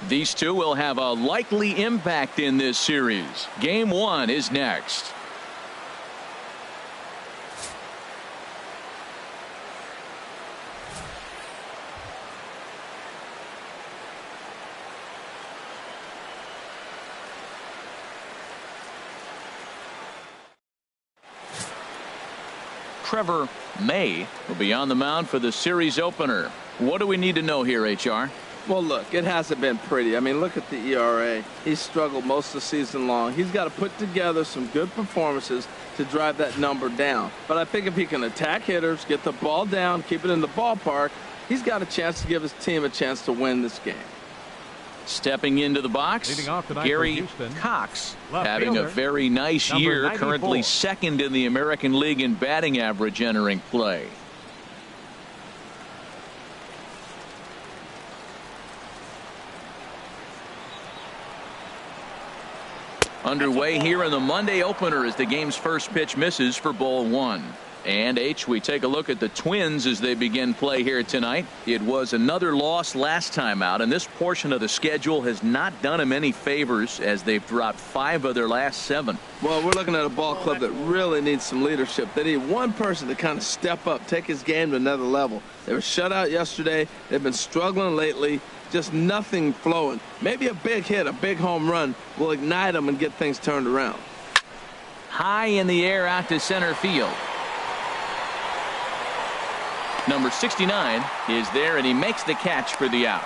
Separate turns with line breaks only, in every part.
These two will have a likely impact in this series. Game 1 is next. Trevor May will be on the mound for the series opener. What do we need to know here, HR?
Well, look, it hasn't been pretty. I mean, look at the ERA. He's struggled most of the season long. He's got to put together some good performances to drive that number down. But I think if he can attack hitters, get the ball down, keep it in the ballpark, he's got a chance to give his team a chance to win this game.
Stepping into the box, Gary Cox, having a very nice year, currently second in the American League in batting average entering play. Underway here in the Monday opener as the game's first pitch misses for ball 1. And we take a look at the Twins as they begin play here tonight. It was another loss last time out, and this portion of the schedule has not done them any favors as they've dropped 5 of their last 7.
Well, we're looking at a ball club that really needs some leadership. They need one person to kind of step up, take his game to another level. They were shut out yesterday. They've been struggling lately. Just nothing flowing. Maybe a big hit, a big home run will ignite them and get things turned around.
High in the air out to center field. Number 69 is there, and he makes the catch for the out.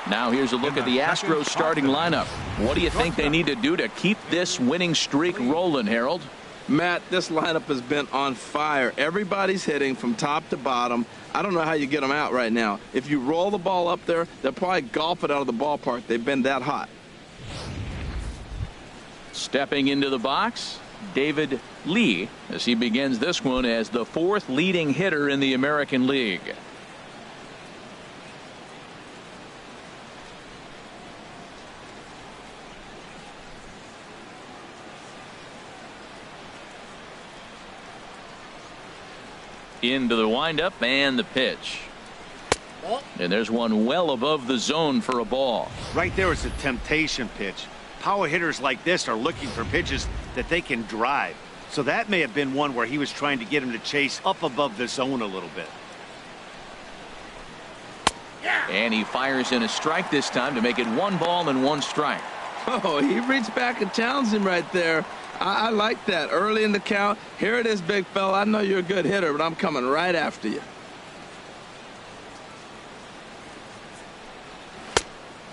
Now here's a look at the Astros starting lineup. What do you think they need to do to keep this winning streak rolling, Harold?
Matt, this lineup has been on fire. Everybody's hitting from top to bottom. I don't know how you get them out right now. If you roll the ball up there, they'll probably golf it out of the ballpark. They've been that hot.
Stepping into the box, David Lee, as he begins this one as the 4th leading hitter in the American League. Into the windup and the pitch. And there's one well above the zone for a ball.
Right there is a temptation pitch. Power hitters like this are looking for pitches that they can drive. So that may have been one where he was trying to get him to chase up above the zone a little bit.
And he fires in a strike this time to make it 1 ball and 1 strike.
Oh, he reached back and challenged him right there. I like that. Early in the count. Here it is, big fella. I know you're a good hitter, but I'm coming right after you.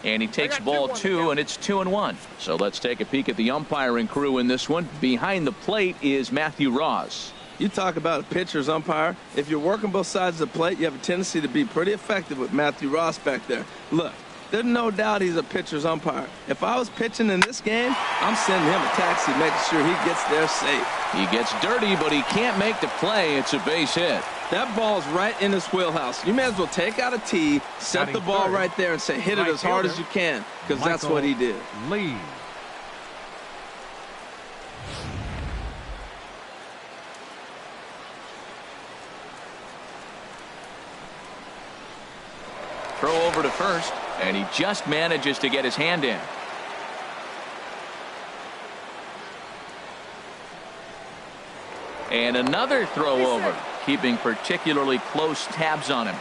And he takes ball 2, and it's 2-1. So let's take a peek at the umpiring crew in this one. Behind the plate is Matthew Ross.
You talk about a pitcher's umpire. If you're working both sides of the plate, you have a tendency to be pretty effective with Matthew Ross back there. Look, there's no doubt he's a pitcher's umpire. If I was pitching in this game, I'm sending him a taxi, making sure he gets there safe.
He gets dirty, but he can't make the play. It's a base hit.
That ball's right in his wheelhouse. You may as well take out a tee, set the ball right there, and say hit it as hard as you can, because that's what he did.
Lee.
Throw over to first, and he just manages to get his hand in. And another throw over, keeping particularly close tabs on him.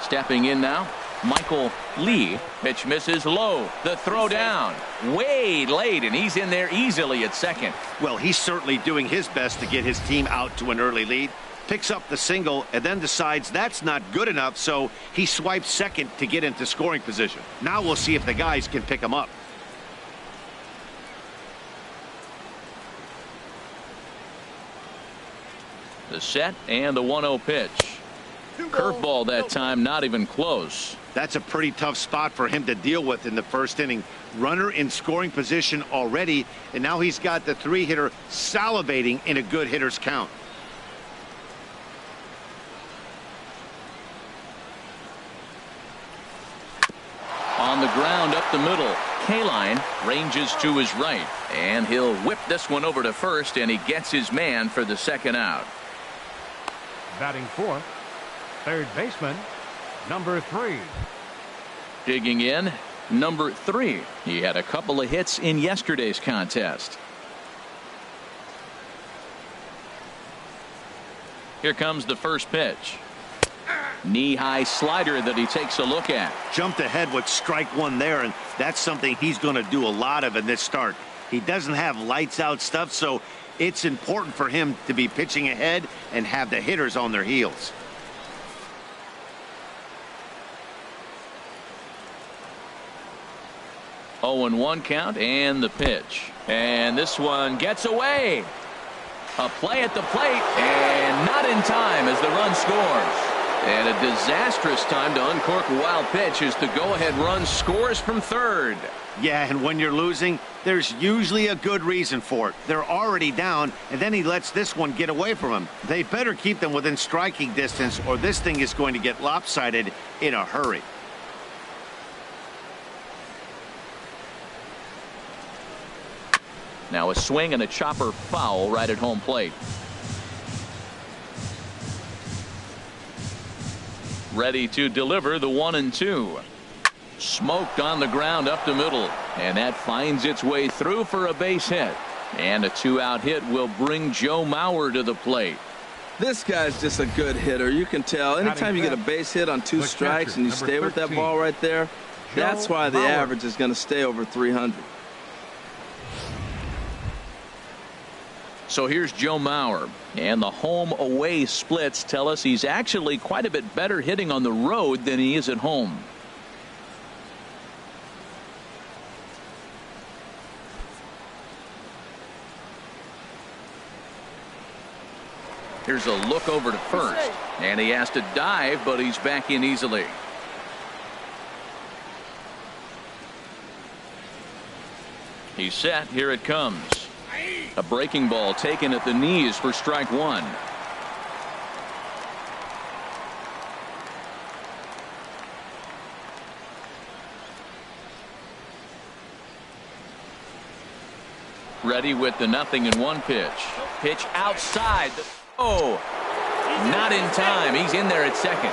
Stepping in now, Michael Lee. Pitch misses low. The throw down. Way late, and he's in there easily at second.
Well, he's certainly doing his best to get his team out to an early lead. Picks up the single and then decides that's not good enough, so he swipes second to get into scoring position. Now we'll see if the guys can pick him up.
The set and the 1-0 pitch. Curveball that time, not even close.
That's a pretty tough spot for him to deal with in the first inning. Runner in scoring position already, and now he's got the 3-hitter salivating in a good hitter's count.
On the ground up the middle, Kaline ranges to his right, and he'll whip this one over to first, and he gets his man for the second out.
Batting fourth, third baseman, number 3.
Digging in, number 3. He had a couple of hits in yesterday's contest. Here comes the first pitch. Knee-high slider that he takes a look at.
Jumped ahead with strike one there, and that's something he's going to do a lot of in this start. He doesn't have lights out stuff, so it's important for him to be pitching ahead and have the hitters on their heels.
Oh, and 1 count and the pitch. And this one gets away. A play at the plate and not in time as the run scores. And a disastrous time to uncork a wild pitch as the go-ahead run scores from third.
Yeah, and when you're losing, there's usually a good reason for it. They're already down, and then he lets this one get away from him. They better keep them within striking distance, or this thing is going to get lopsided in a hurry.
Now a swing and a chopper foul right at home plate. Ready to deliver the 1-2. Smoked on the ground up the middle, and that finds its way through for a base hit. And a 2-out hit will bring Joe Mauer to the plate.
This guy's just a good hitter. You can tell. Anytime you get a base hit on 2 strikes and you stay with that ball right there, that's why the average is going to stay over 300.
So here's Joe Mauer, and the home-away splits tell us he's actually quite a bit better hitting on the road than he is at home. Here's a look over to first, and he has to dive, but he's back in easily. He's set. Here it comes. A breaking ball taken at the knees for strike 1. Ready with the 0-1 pitch. Pitch outside. Oh, not in time. He's in there at second.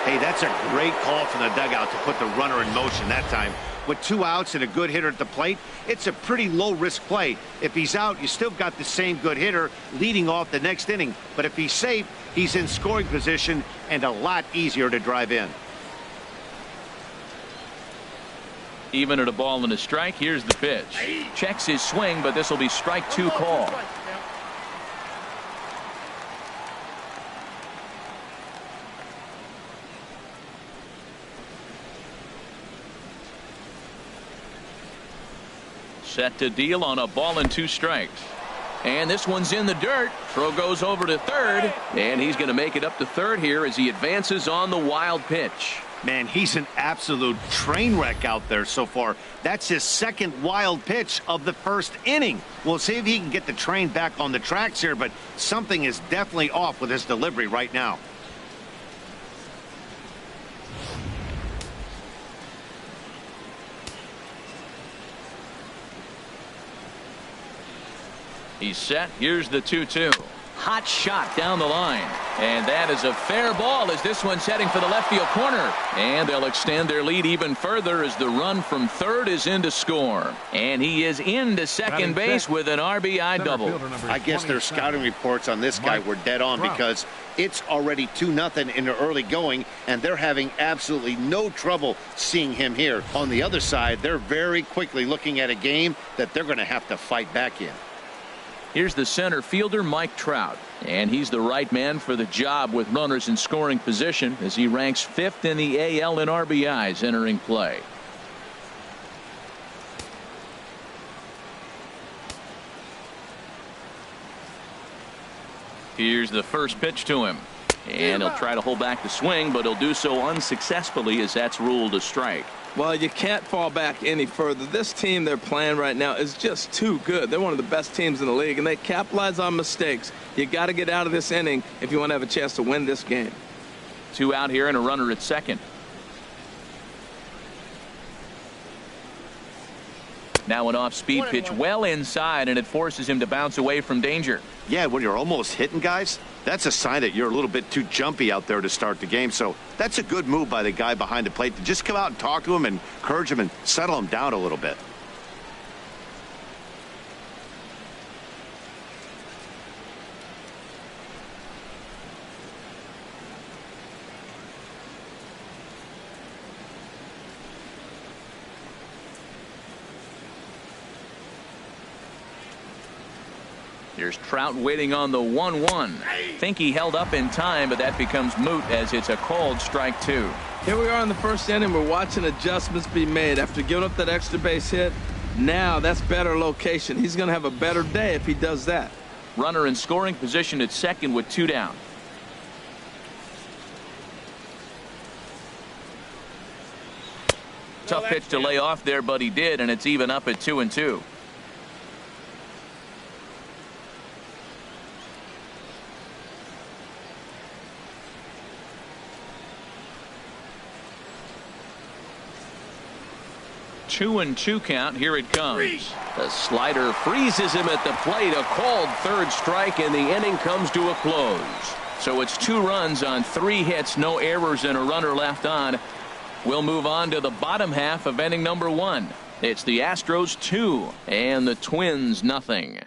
Hey, that's a great call from the dugout to put the runner in motion that time. With 2 outs and a good hitter at the plate, it's a pretty low-risk play. If he's out, you still got the same good hitter leading off the next inning. But if he's safe, he's in scoring position and a lot easier to drive in.
Even at a ball and a strike, here's the pitch. Checks his swing, but this will be strike 2 call. Set to deal on a ball and 2 strikes. And this one's in the dirt. Throw goes over to third, and he's going to make it up to third here as he advances on the wild pitch.
Man, he's an absolute train wreck out there so far. That's his second wild pitch of the first inning. We'll see if he can get the train back on the tracks here, but something is definitely off with his delivery right now.
He's set. Here's the 2-2. Hot shot down the line. And that is a fair ball as this one's heading for the left field corner. And they'll extend their lead even further as the run from third is in to score. And he is into second base with an RBI double.
I guess their scouting reports on this guy were dead on because it's already 2-0 in the early going, and they're having absolutely no trouble seeing him here. On the other side, they're very quickly looking at a game that they're going to have to fight back in.
Here's the center fielder, Mike Trout, and he's the right man for the job with runners in scoring position as he ranks 5th in the AL in RBIs entering play. Here's the first pitch to him, and he'll try to hold back the swing, but he'll do so unsuccessfully as that's ruled a strike.
Well, you can't fall back any further. This team they're playing right now is just too good. They're one of the best teams in the league, and they capitalize on mistakes. You got to get out of this inning if you want to have a chance to win this game.
2 out here and a runner at second. Now an off-speed pitch well inside, and it forces him to bounce away from danger.
Yeah, when you're almost hitting guys, that's a sign that you're a little bit too jumpy out there to start the game. So that's a good move by the guy behind the plate to just come out and talk to him and encourage him and settle him down a little bit.
Here's Trout waiting on the 1-1. Think he held up in time, but that becomes moot as it's a called strike 2.
Here we are in the first inning. We're watching adjustments be made after giving up that extra base hit. Now that's better location. He's going to have a better day if he does that.
Runner in scoring position at second with 2 down. Tough pitch to lay off there, but he did, and it's even up at 2-2. Two and two count. Here it comes. The slider freezes him at the plate. A called third strike, and the inning comes to a close. So it's 2 runs on 3 hits, no errors, and a runner left on. We'll move on to the bottom half of inning number 1. It's the Astros 2 and the Twins nothing.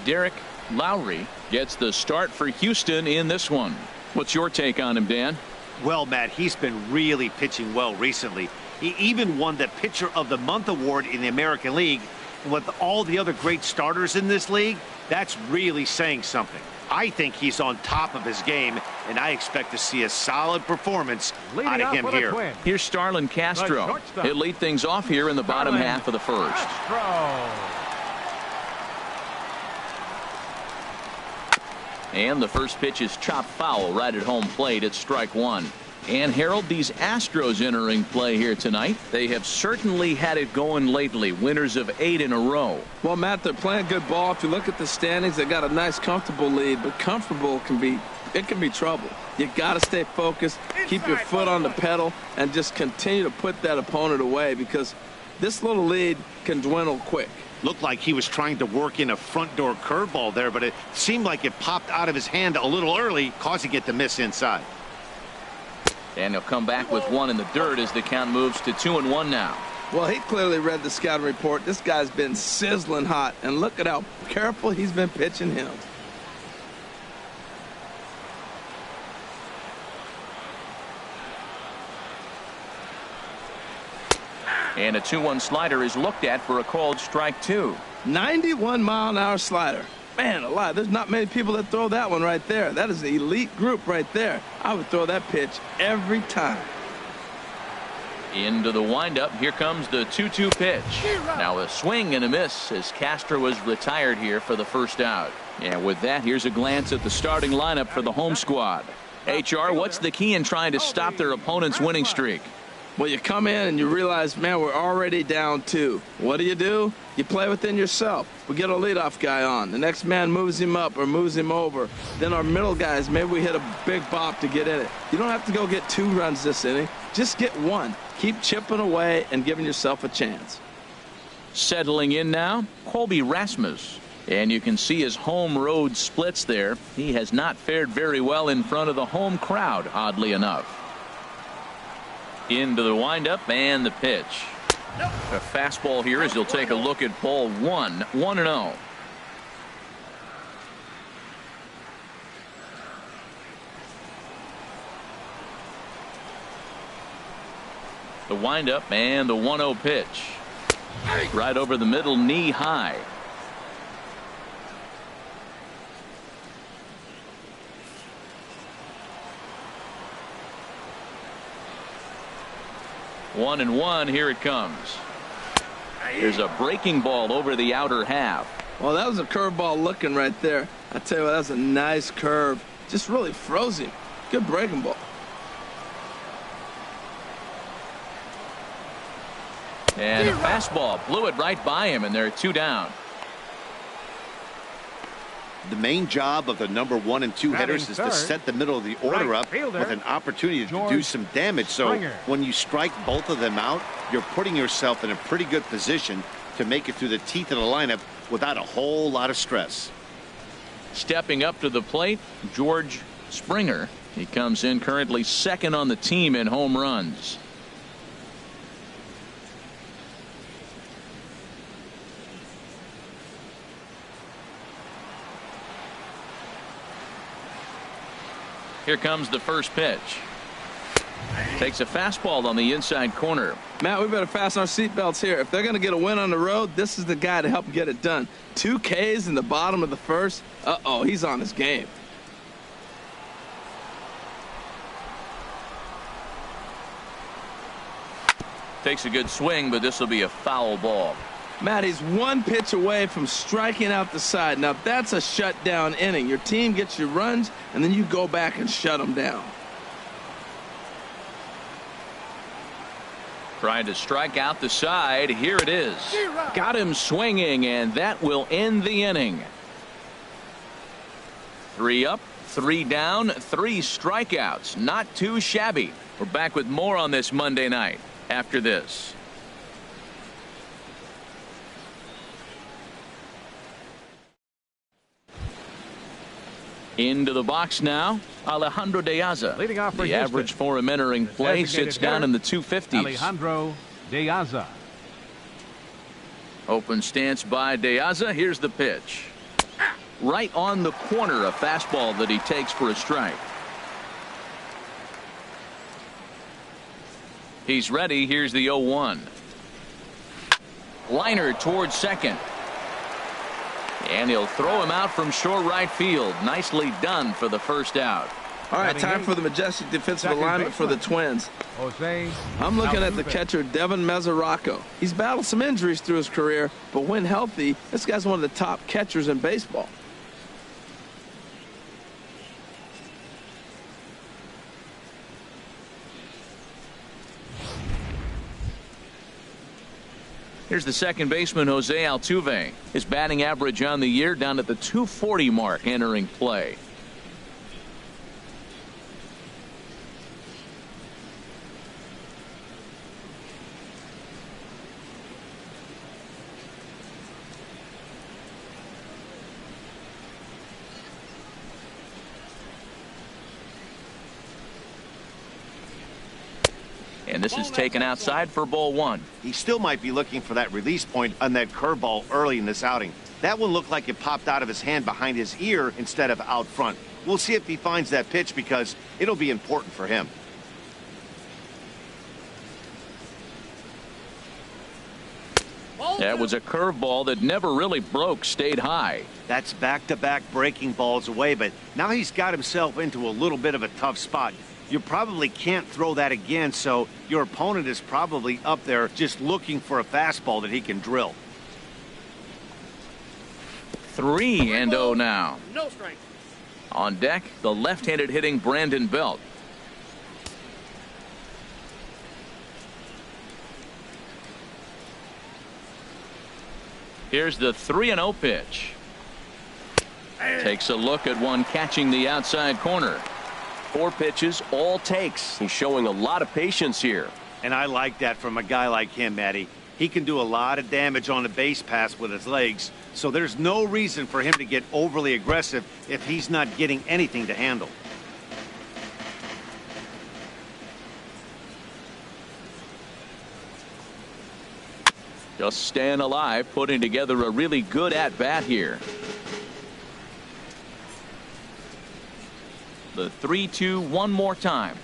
Derek Lowry gets the start for Houston in this one. What's your take on him, Dan?
Well, Matt, he's been really pitching well recently. He even won the Pitcher of the Month award in the American League. And with all the other great starters in this league, that's really saying something. I think he's on top of his game, and I expect to see a solid performance out of him here.
Here's Starlin Castro. He'll lead things off here in the bottom half of the first. And the first pitch is chopped foul right at home plate. It's strike 1. And Harold, these Astros entering play here tonight. They have certainly had it going lately. Winners of 8 in a row.
Well, Matt, they're playing good ball. If you look at the standings, they got a nice, comfortable lead. But comfortable can be trouble. You got to stay focused, keep your foot on the pedal, and just continue to put that opponent away because this little lead can dwindle quick.
Looked like he was trying to work in a front door curveball there, but it seemed like it popped out of his hand a little early, causing it to miss inside.
And he'll come back with 1 in the dirt as the count moves to 2-1 now.
Well, he clearly read the scouting report. This guy's been sizzling hot, and look at how careful he's been pitching him.
And a 2-1 slider is looked at for a called strike 2.
91-mile-an-hour slider. Man alive, there's not many people that throw that one right there. That is an elite group right there. I would throw that pitch every time.
Into the windup. Here comes the 2-2 pitch. Now a swing and a miss as Castro is retired here for the first out. And with that, here's a glance at the starting lineup for the home squad. HR, what's the key in trying to stop their opponent's winning streak?
Well, you come in and you realize, man, we're already down 2. What do? You play within yourself. We get a leadoff guy on. The next man moves him up or moves him over. Then our middle guys, maybe we hit a big bop to get in it. You don't have to go get 2 runs this inning. Just get 1. Keep chipping away and giving yourself a chance.
Settling in now, Colby Rasmus. And you can see his home road splits there. He has not fared very well in front of the home crowd, oddly enough. Into the windup and the pitch. A fastball here as he'll take a look at ball 1. 1-0. The windup and the 1-0 pitch. Right over the middle, knee high. One and one. Here it comes. There's a breaking ball over the outer half.
Well, that was a curveball looking right there. I tell you what, that was a nice curve. Just really froze him. Good breaking ball.
And a fastball blew it right by him, and they're 2 down.
The main job of the number 1 and 2 hitters is to set the middle of the order up with an opportunity to do some damage. So when you strike both of them out, you're putting yourself in a pretty good position to make it through the teeth of the lineup without a whole lot of stress.
Stepping up to the plate, George Springer. He comes in currently second on the team in home runs. Here comes the first pitch. Takes a fastball on the inside corner.
Matt, we better fasten our seatbelts here. If they're going to get a win on the road, this is the guy to help get it done. 2 Ks in the bottom of the first. Uh-oh, he's on his game.
Takes a good swing, but this will be a foul ball.
Matt, he's 1 pitch away from striking out the side. Now, that's a shutdown inning. Your team gets your runs, and then you go back and shut them down.
Trying to strike out the side. Here it is. Got him swinging, and that will end the inning. 3 up, 3 down, 3 strikeouts. Not too shabby. We're back with more on this Monday night after this. Into the box now, Alejandro De Aza.
Leading off for
the
Houston,
average for him entering play sits down in the 250s.
Alejandro De Aza.
Open stance by De Aza. Here's the pitch. Right on the corner, a fastball that he takes for a strike. He's ready. Here's the 0-1. Liner towards second. And he'll throw him out from short right field. Nicely done for the first out.
All right, time for the majestic defensive alignment for the Twins.
Jose
I'm looking at the
Altuve.
catcher, Devin Mesoraco. He's battled some injuries through his career, but when healthy, this guy's one of the top catchers in baseball.
Here's the second baseman, Jose Altuve. His batting average on the year down at the 240 mark entering play. And this is taken outside for ball 1.
He still might be looking for that release point on that curveball early in this outing. That one looked like it popped out of his hand behind his ear instead of out front. We'll see if he finds that pitch because it'll be important for him.
That was a curveball that never really broke, stayed high.
That's back-to-back breaking balls away, but now he's got himself into a little bit of a tough spot. You probably can't throw that again, so your opponent is probably up there just looking for a fastball that he can drill.
3-0 now.
No strike.
On deck, the left-handed hitting Brandon Belt. Here's the 3-0 pitch. Takes a look at one catching the outside corner. 4 pitches, all takes. He's showing a lot of patience here.
And I like that from a guy like him, Matty. He can do a lot of damage on a base pass with his legs, so there's no reason for him to get overly aggressive if he's not getting anything to handle.
Just staying alive, putting together a really good at-bat here. The 3-2 one more time.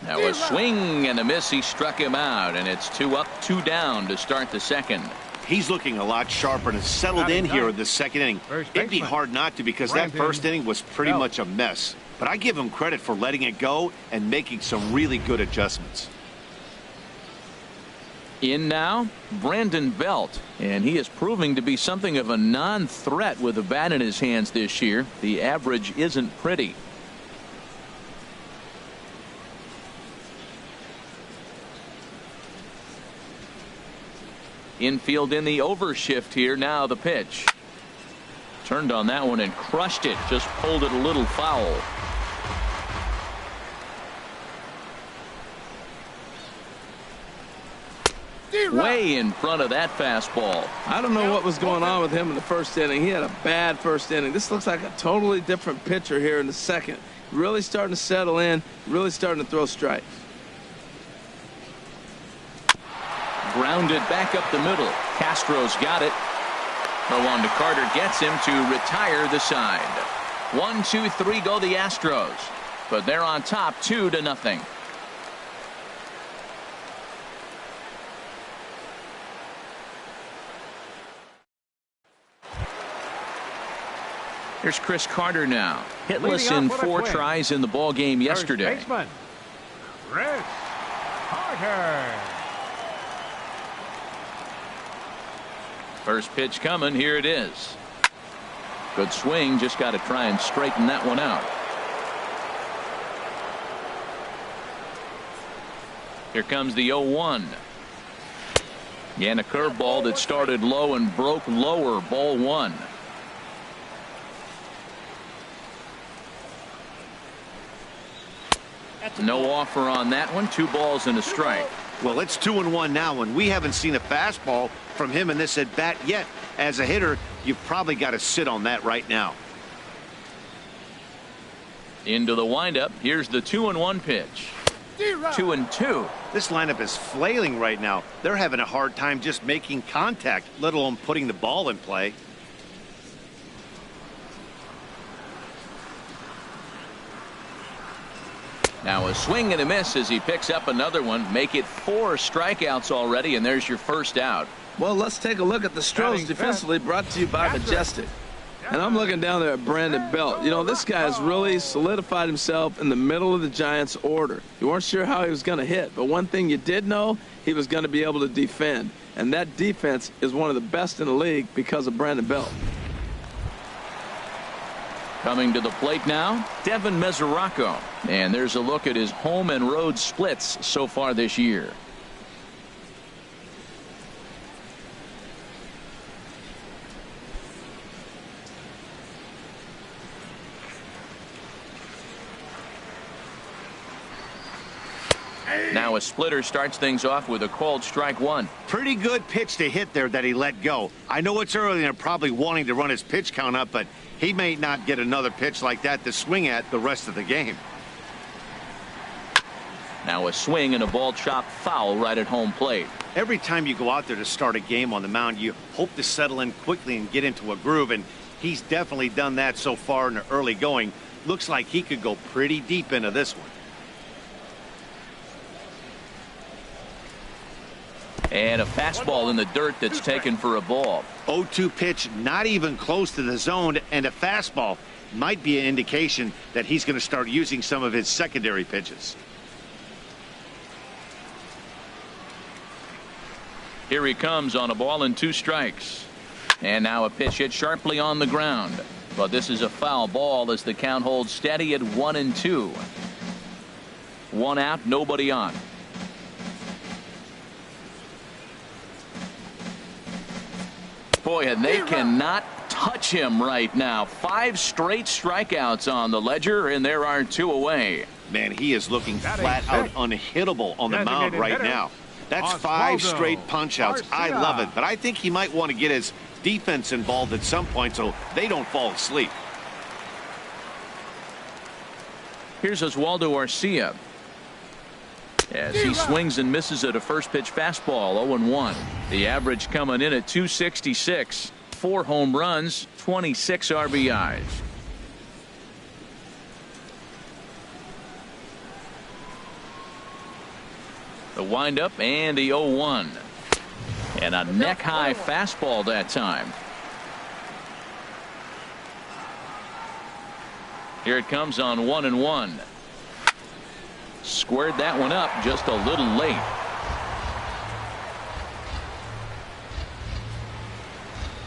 Now a swing and a miss. He struck him out, and it's 2 up, 2 down to start the second.
He's looking a lot sharper and has settled in here in the second inning. It'd be hard not to because that first inning was pretty much a mess. But I give him credit for letting it go and making some really good adjustments.
In now, Brandon Belt, and he is proving to be something of a non-threat with a bat in his hands this year. The average isn't pretty. Infield in the overshift here. Now the pitch. Turned on that one and crushed it. Just pulled it a little foul. Way in front of that fastball.
I don't know what was going on with him in the first inning. He had a bad first inning. This looks like a totally different pitcher here in the second. Really starting to settle in, really starting to throw strikes.
Grounded back up the middle. Castro's got it. Throw on to Carter gets him to retire the side. 1, 2, 3 go the Astros. But they're on top 2-0. Here's Chris Carter now. Hitless in 4 tries in the ball game yesterday.
First baseman, Chris Carter.
First pitch coming. Here it is. Good swing. Just got to try and straighten that one out. Here comes the 0-1. And a curveball that started low and broke lower. Ball 1. No offer on that one. 2 balls and a strike.
Well, it's 2-1 now, and we haven't seen a fastball from him in this at bat yet. As a hitter, you've probably got to sit on that right now.
Into the windup. Here's the 2-1 pitch. 2-2.
This lineup is flailing right now. They're having a hard time just making contact, let alone putting the ball in play.
Now a swing and a miss as he picks up another one. Make it 4 strikeouts already, and there's your first out.
Well, let's take a look at the Astros defensively, brought to you by Majestic. And I'm looking down there at Brandon Belt. You know, this guy has really solidified himself in the middle of the Giants' order. You weren't sure how he was going to hit, but one thing you did know, he was going to be able to defend. And that defense is one of the best in the league because of Brandon Belt.
Coming to the plate now, Devin Mesoraco. And there's a look at his home and road splits so far this year. Now a splitter starts things off with a called strike 1.
Pretty good pitch to hit there that he let go. I know it's early and they're probably wanting to run his pitch count up, but he may not get another pitch like that to swing at the rest of the game.
Now a swing and a ball chopped foul right at home plate.
Every time you go out there to start a game on the mound, you hope to settle in quickly and get into a groove, and he's definitely done that so far in the early going. Looks like he could go pretty deep into this one.
And a fastball in the dirt that's taken for a ball.
0-2 pitch, not even close to the zone, and a fastball might be an indication that he's going to start using some of his secondary pitches.
Here he comes on a ball and 2 strikes. And now a pitch hit sharply on the ground. But this is a foul ball as the count holds steady at 1-2. 1 out, nobody on. Boy, and they cannot touch him right now. 5 straight strikeouts on the ledger, and there are 2 away.
Man, he is looking flat out unhittable on the mound right now. That's 5 straight punch-outs. I love it, but I think he might want to get his defense involved at some point so they don't fall asleep.
Here's Oswaldo Arcia. As he swings and misses at a first pitch fastball. 0-1. The average coming in at 266. 4 home runs, 26 RBIs. The windup and the 0-1. And a neck high fastball that time. Here it comes on 1-1. Squared that one up just a little late.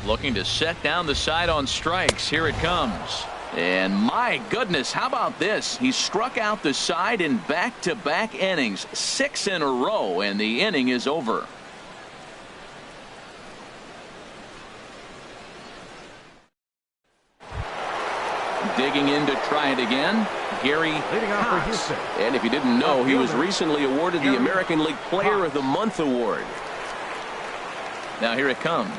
Looking to set down the side on strikes. Here it comes. And my goodness, how about this? He struck out the side in back-to-back innings. 6 in a row, and the inning is over. Digging in to try it again, Gary
Leading off for
Cox.
Houston.
And if you didn't know, he was recently awarded the American League Player of the Month award.
Now here it comes.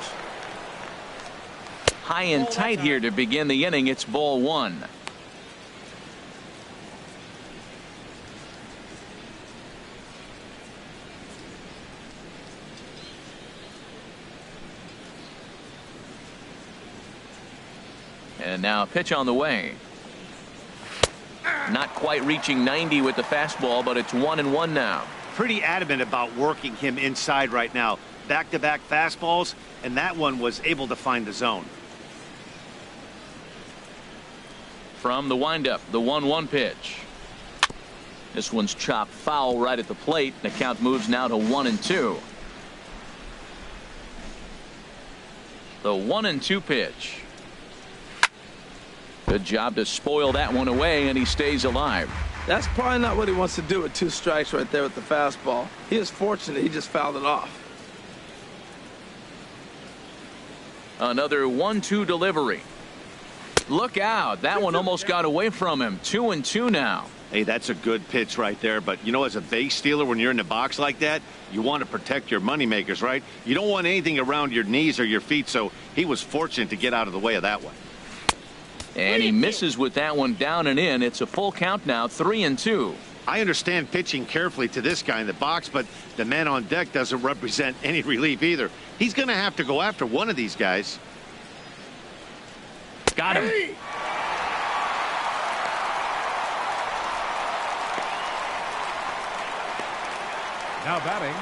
High and tight here to begin the inning. It's ball one. And now a pitch on the way. Not quite reaching 90 with the fastball, but it's 1-1 now.
Pretty adamant about working him inside right now. Back-to-back fastballs, and that one was able to find the zone.
From the windup, the 1-1 pitch. This one's chopped foul right at the plate. The count moves now to 1-2. The 1-2 pitch. Good job to spoil that one away, and he stays alive.
That's probably not what he wants to do with 2 strikes right there with the fastball. He is fortunate he just fouled it off.
Another 1-2 delivery. Look out. That one almost got away from him. 2-2 now.
Hey, that's a good pitch right there. But, you know, as a base stealer, when you're in the box like that, you want to protect your moneymakers, right? You don't want anything around your knees or your feet, so he was fortunate to get out of the way of that one.
And he misses with that one down and in. It's a full count now, 3-2.
I understand pitching carefully to this guy in the box, but the man on deck doesn't represent any relief either. He's going to have to go after one of these guys.
Got him.
Now batting,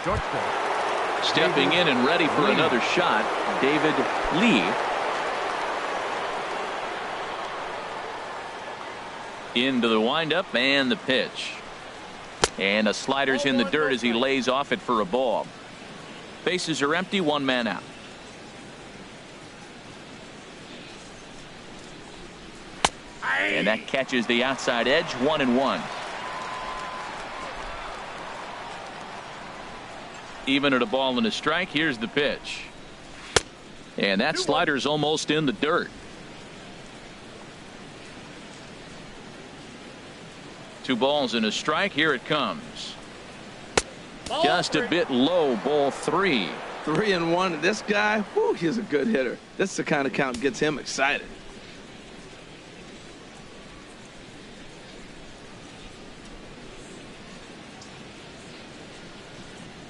shortstop.
Stepping in and ready for another shot, David Lee. Into the windup and the pitch. And a slider's in the dirt as he lays off it for a ball. Bases are empty, 1 man out. And that catches the outside edge, 1-1. Even at a ball and a strike, here's the pitch. And that slider's almost in the dirt. 2 balls and a strike. Here it comes. Just a bit low, ball 3.
3-1. This guy, whew, he's a good hitter. This is the kind of count gets him excited.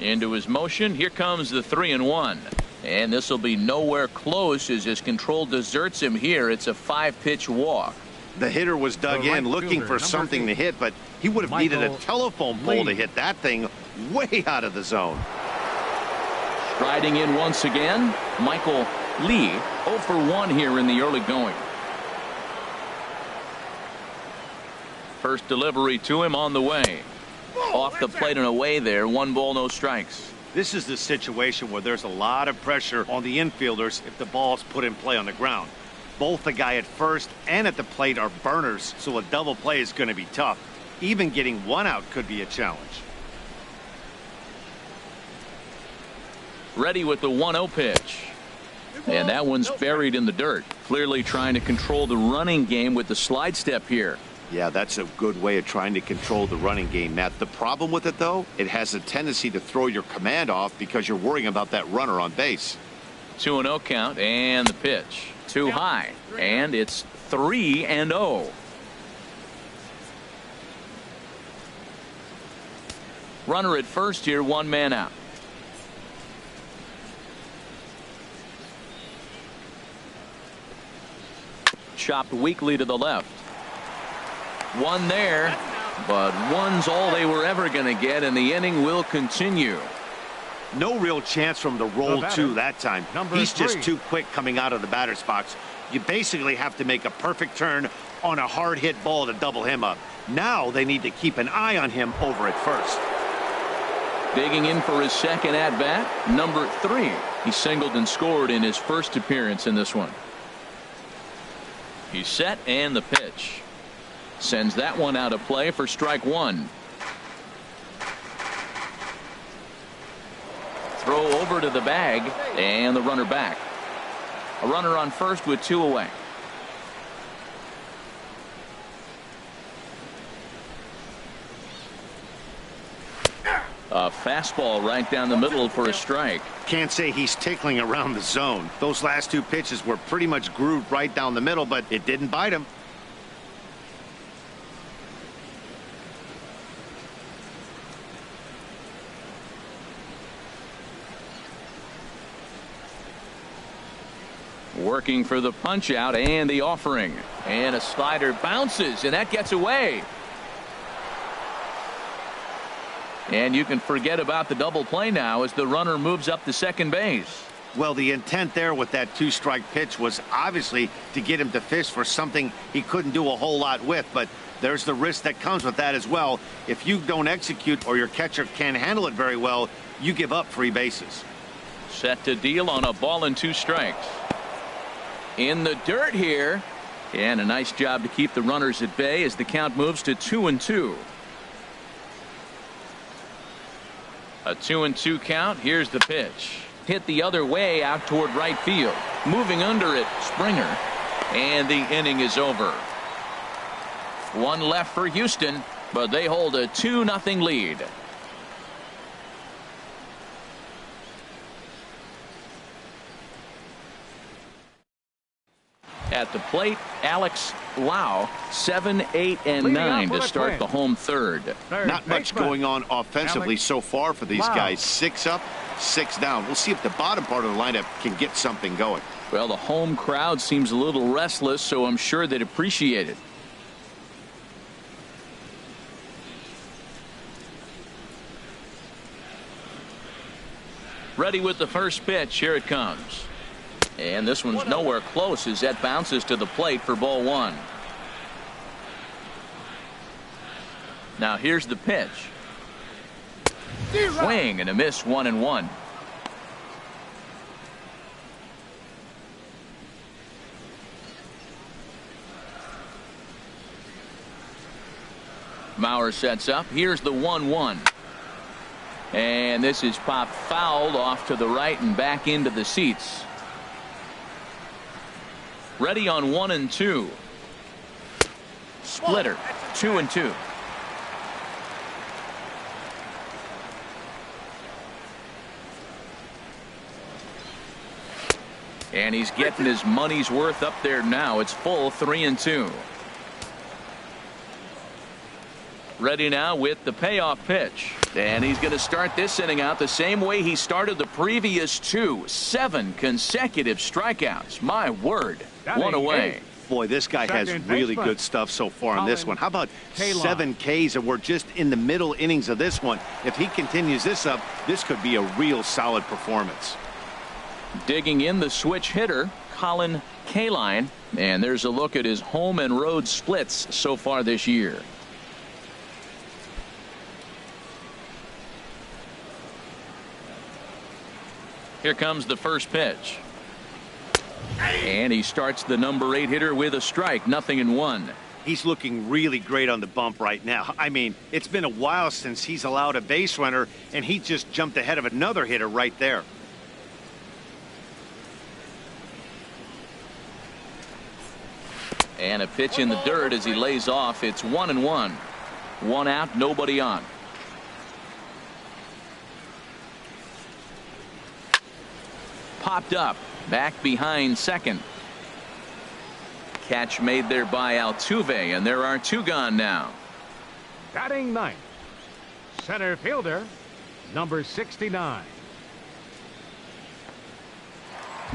Into his motion. Here comes the 3-1. And this will be nowhere close as his control deserts him here. It's a 5-pitch walk.
The hitter was dug in looking for something to hit, but he would have needed a telephone pole to hit that thing way out of the zone.
Striding in once again, Michael Lee, 0 for 1 here in the early going. First delivery to him on the way. Off the plate and away there. 1 ball, no strikes.
This is the situation where there's a lot of pressure on the infielders if the ball's put in play on the ground. Both the guy at first and at the plate are burners, so a double play is going to be tough. Even getting 1 out could be a challenge.
Ready with the 1-0 pitch. And that one's buried in the dirt. Clearly trying to control the running game with the slide step here.
Yeah, that's a good way of trying to control the running game, Matt. The problem with it, though, it has a tendency to throw your command off because you're worrying about that runner on base.
2-0 count and the pitch. Too high. And it's 3-0. Runner at first here, 1 man out. Chopped weakly to the left. 1 there, but 1's all they were ever going to get, and the inning will continue.
No real chance from the roll 2 that time. He's just too quick coming out of the batter's box. You basically have to make a perfect turn on a hard hit ball to double him up. Now they need to keep an eye on him over at first.
Digging in for his second at bat, number 3. He singled and scored in his first appearance in this one. He's set, and the pitch. Sends that one out of play for strike 1. Throw over to the bag, and the runner back. A runner on first with 2 away. A fastball right down the middle for a strike.
Can't say he's tickling around the zone. Those last two pitches were pretty much grooved right down the middle, but it didn't bite him.
Working for the punch out and the offering, and a slider bounces, and that gets away. And you can forget about the double play now as the runner moves up to second base.
Well, the intent there with that two-strike pitch was obviously to get him to fish for something he couldn't do a whole lot with, but there's the risk that comes with that as well. If you don't execute or your catcher can't handle it very well, you give up free bases.
Set to deal on a ball and 2 strikes. In the dirt here, and a nice job to keep the runners at bay as the count moves to 2-2. A 2-2 count. Here's the pitch. Hit the other way out toward right field. Moving under it, Springer. And the inning is over. One left for Houston, but they hold a 2-0 lead. At the plate, Alex Lau, 7, 8, and 9 to start the home third.
Not much going on offensively so far for these guys. 6 up, 6 down. We'll see if the bottom part of the lineup can get something going.
Well, the home crowd seems a little restless, so I'm sure they'd appreciate it. Ready with the first pitch. Here it comes. And this one's nowhere close as that bounces to the plate for ball 1. Now here's the pitch. Swing and a miss, 1-1. Mauer sets up. Here's the 1-1. And this is popped fouled off to the right and back into the seats. Ready on 1-2. Splitter, 2-2. And he's getting his money's worth up there now. It's full 3-2. Ready now with the payoff pitch. And he's going to start this inning out the same way he started the previous 2. 7 consecutive strikeouts. My word. One away.
Boy, this guy has really good stuff so far on this one. How about 7 Ks, and we're just in the middle innings of this one. If he continues this up, this could be a real solid performance.
Digging in the switch hitter, Colin Kaline. And there's a look at his home and road splits so far this year. Here comes the first pitch. And he starts the number 8 hitter with a strike. 0-1.
He's looking really great on the bump right now. I mean, it's been a while since he's allowed a base runner, and he just jumped ahead of another hitter right there.
And a pitch in the dirt as he lays off. It's 1-1. 1 out, nobody on. Popped up. Back behind second. Catch made there by Altuve, and there are 2 gone now.
Batting 9th, center fielder, number 69.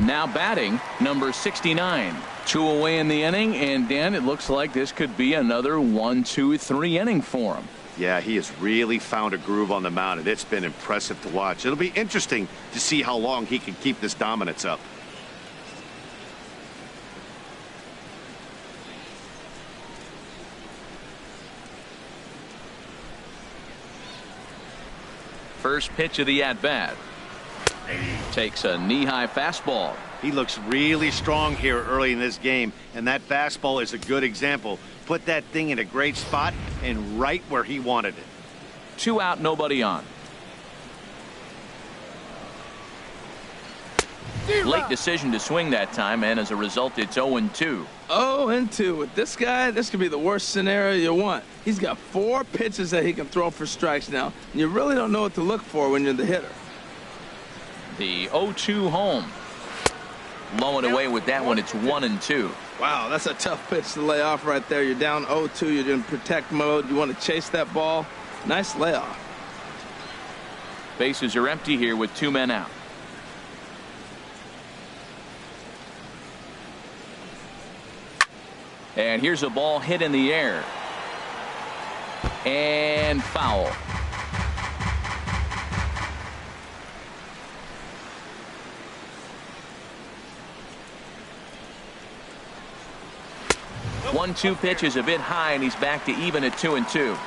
Now batting, number 69. 2 away in the inning, and Dan, it looks like this could be another 1-2-3 inning for him.
Yeah, he has really found a groove on the mound, and it's been impressive to watch. It'll be interesting to see how long he can keep this dominance up.
First pitch of the at-bat. Takes a knee-high fastball.
He looks really strong here early in this game, and that fastball is a good example. Put that thing in a great spot and right where he wanted it.
2 out, nobody on. Late decision to swing that time, and as a result, it's 0-2.
0-2. With this guy, this could be the worst scenario you want. He's got 4 pitches that he can throw for strikes now. And you really don't know what to look for when you're the hitter.
The 0-2 home. Low and away with that one. It's 1-2.
Wow, that's a tough pitch to lay off right there. You're down 0-2. You're in protect mode. You want to chase that ball. Nice layoff.
Bases are empty here with 2 men out. And here's a ball hit in the air. And foul. The 1-2 pitch is a bit high, and he's back to even at 2-2.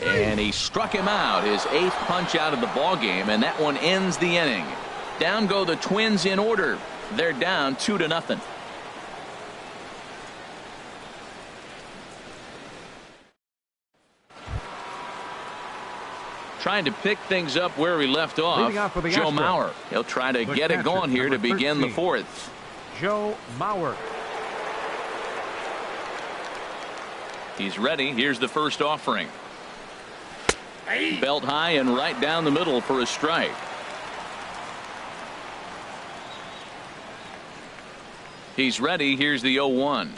And he struck him out, his 8th punch out of the ball game, and that one ends the inning. Down go the Twins in order. They're down 2-0. Trying to pick things up where we left off, Joe
Astros.
Mauer. He'll try to get it going here to begin the 4th.
Joe Mauer.
He's ready. Here's the first offering. Belt high and right down the middle for a strike. He's ready. Here's the 0-1.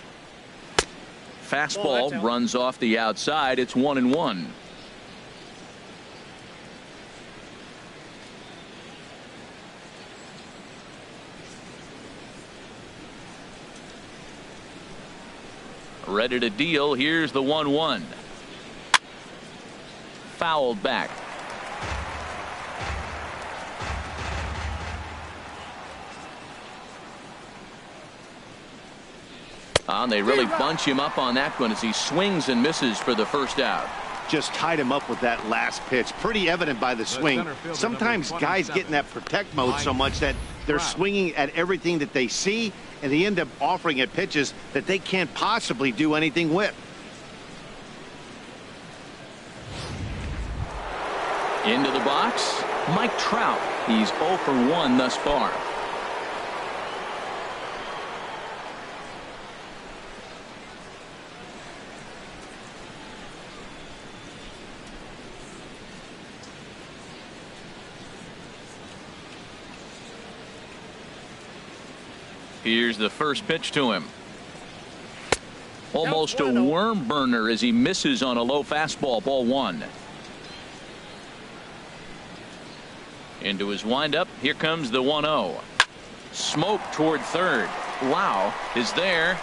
Fastball runs off the outside. It's 1-1. Ready to deal. Here's the 1-1. Fouled back. They really bunch him up on that one as he swings and misses for the first out.
Just tied him up with that last pitch. Pretty evident by the swing. Sometimes guys get in that protect mode so much that they're swinging at everything that they see, and they end up offering at pitches that they can't possibly do anything with.
Into the box, Mike Trout. He's 0 for 1 thus far. Here's the first pitch to him. Almost a worm burner as he misses on a low fastball. Ball 1. Into his windup. Here comes the 1-0. Smoke toward third. Lau is there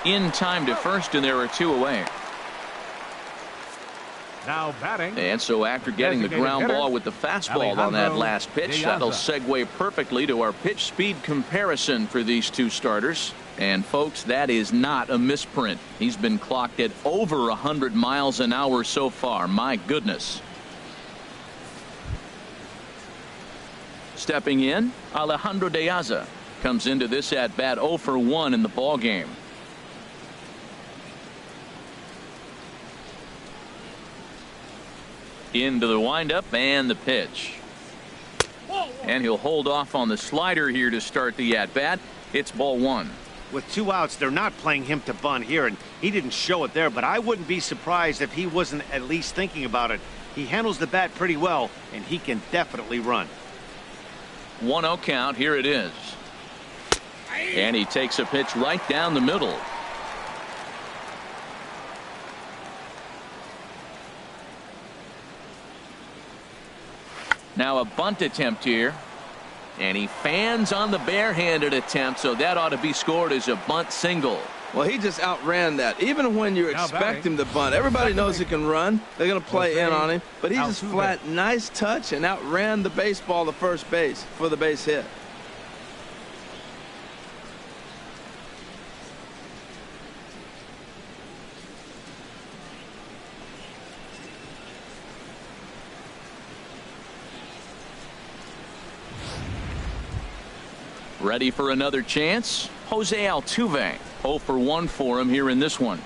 in time to first, and there are 2 away.
Now batting.
And so after getting the ground ball with the fastball on that last pitch, that'll segue perfectly to our pitch speed comparison for these 2 starters. And folks, that is not a misprint. He's been clocked at over 100 miles an hour so far. My goodness. Stepping in, Alejandro De Aza comes into this at bat 0 for 1 in the ball game. Into the windup and the pitch. And he'll hold off on the slider here to start the at bat. It's ball 1.
With 2 outs, they're not playing him to bunt here, and he didn't show it there, but I wouldn't be surprised if he wasn't at least thinking about it. He handles the bat pretty well, and he can definitely run.
1-0 count. Here it is. And he takes a pitch right down the middle. Now a bunt attempt here. And he fans on the barehanded attempt, so that ought to be scored as a bunt single.
Well, he just outran that. Even when you expect him to bunt, everybody knows he can run. They're going to play in on him. But he just flat, nice touch, and outran the baseball to first base for the base hit.
Ready for another chance? Jose Altuve. 0 for 1 for him here in this one.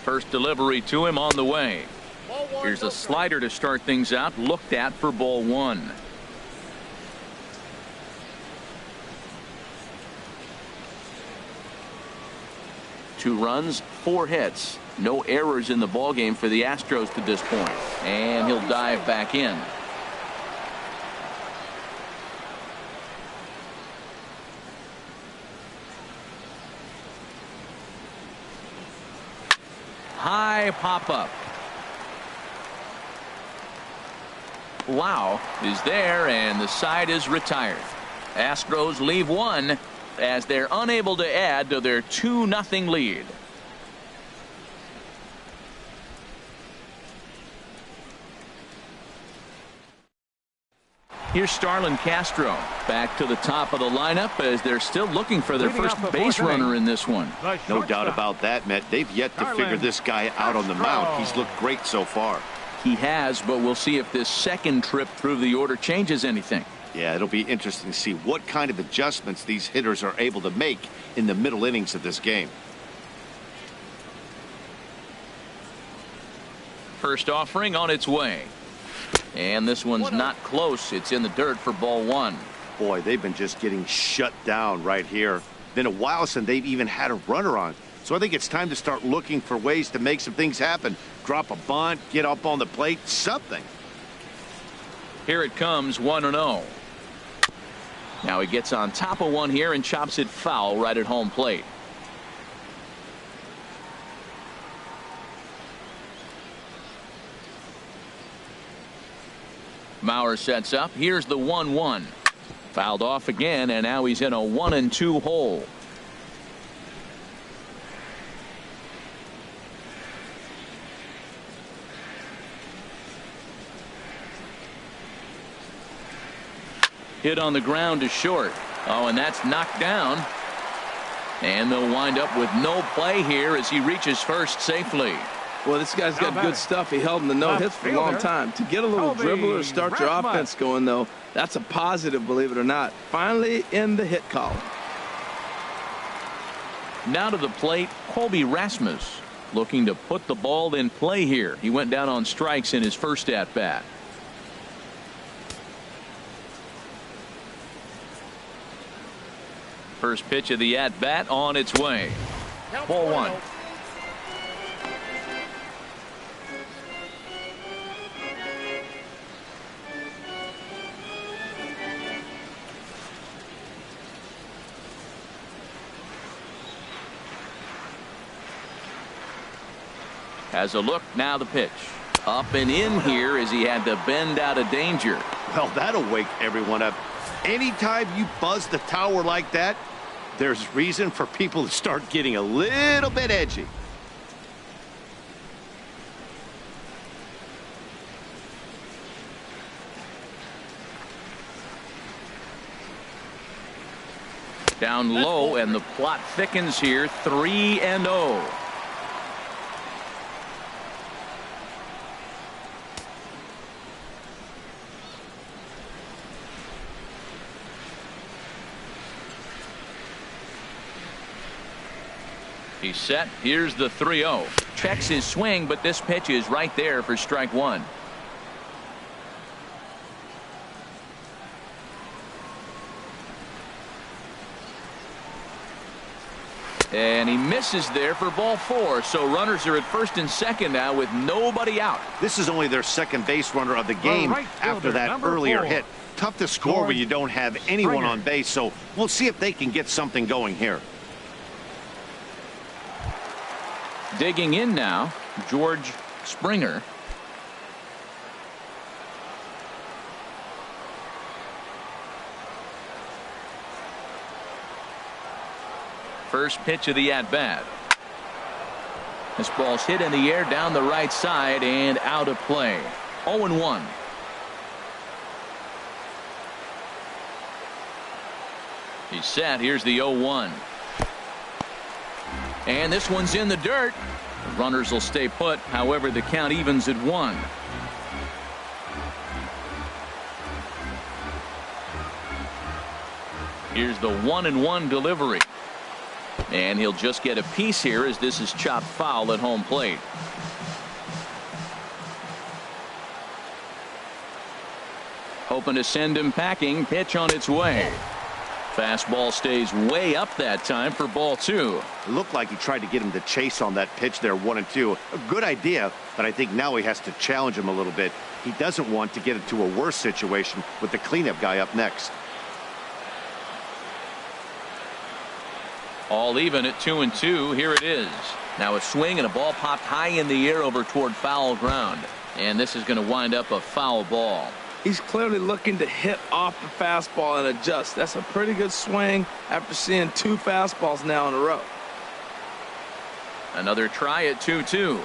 First delivery to him on the way. Here's a slider to start things out, looked at for ball 1. Two runs, 4 hits. No errors in the ballgame for the Astros to this point. And he'll dive back in. High pop-up. Wow is there, and the side is retired. Astros leave one as they're unable to add to their 2-0 lead. Here's Starlin Castro back to the top of the lineup as they're still looking for their first base runner in this one.
No doubt about that, Matt. They've yet to figure this guy out on the mound. He's looked great so far.
He has, but we'll see if this second trip through the order changes anything.
Yeah, it'll be interesting to see what kind of adjustments these hitters are able to make in the middle innings of this game.
First offering on its way. And this one's not close. It's in the dirt for ball 1.
Boy, they've been just getting shut down right here. Been a while since they've even had a runner on. So I think it's time to start looking for ways to make some things happen. Drop a bunt, get up on the plate, something.
Here it comes, 1-0. Now he gets on top of one here and chops it foul right at home plate. Mauer sets up. Here's the 1-1. Fouled off again, and now he's in a 1-2 hole. Hit on the ground to short. Oh, and that's knocked down. And they'll wind up with no play here as he reaches first safely.
Well, this guy's got good stuff. He held him to no hits for a long time. To get a little dribbler, start your offense going, though, that's a positive, believe it or not. Finally in the hit column.
Now to the plate, Colby Rasmus looking to put the ball in play here. He went down on strikes in his first at-bat. First pitch of the at-bat on its way. Ball 1. Has a look, now the pitch. Up and in here as he had to bend out of danger.
Well, that'll wake everyone up. Anytime you buzz the tower like that, there's reason for people to start getting a little bit edgy.
Down low, and the plot thickens here. 3-0. He's set. Here's the 3-0. Checks his swing, but this pitch is right there for strike 1. And he misses there for ball 4. So runners are at first and second now with nobody out.
This is only their second base runner of the game after that earlier hit. Tough to score when you don't have anyone on base. So we'll see if they can get something going here.
Digging in now, George Springer. First pitch of the at-bat. This ball's hit in the air down the right side and out of play. 0-1. He's set. Here's the 0-1. And this one's in the dirt. The runners will stay put. However, the count evens at 1. Here's the 1-1 delivery. And he'll just get a piece here as this is chopped foul at home plate. Hoping to send him packing. Pitch on its way. Fastball stays way up that time for ball 2.
It looked like he tried to get him to chase on that pitch there, 1-2. A good idea, but I think now he has to challenge him a little bit. He doesn't want to get into a worse situation with the cleanup guy up next.
All even at 2-2. Here it is. Now a swing and a ball popped high in the air over toward foul ground. And this is going to wind up a foul ball.
He's clearly looking to hit off the fastball and adjust. That's a pretty good swing after seeing 2 fastballs now in a row.
Another try at 2-2.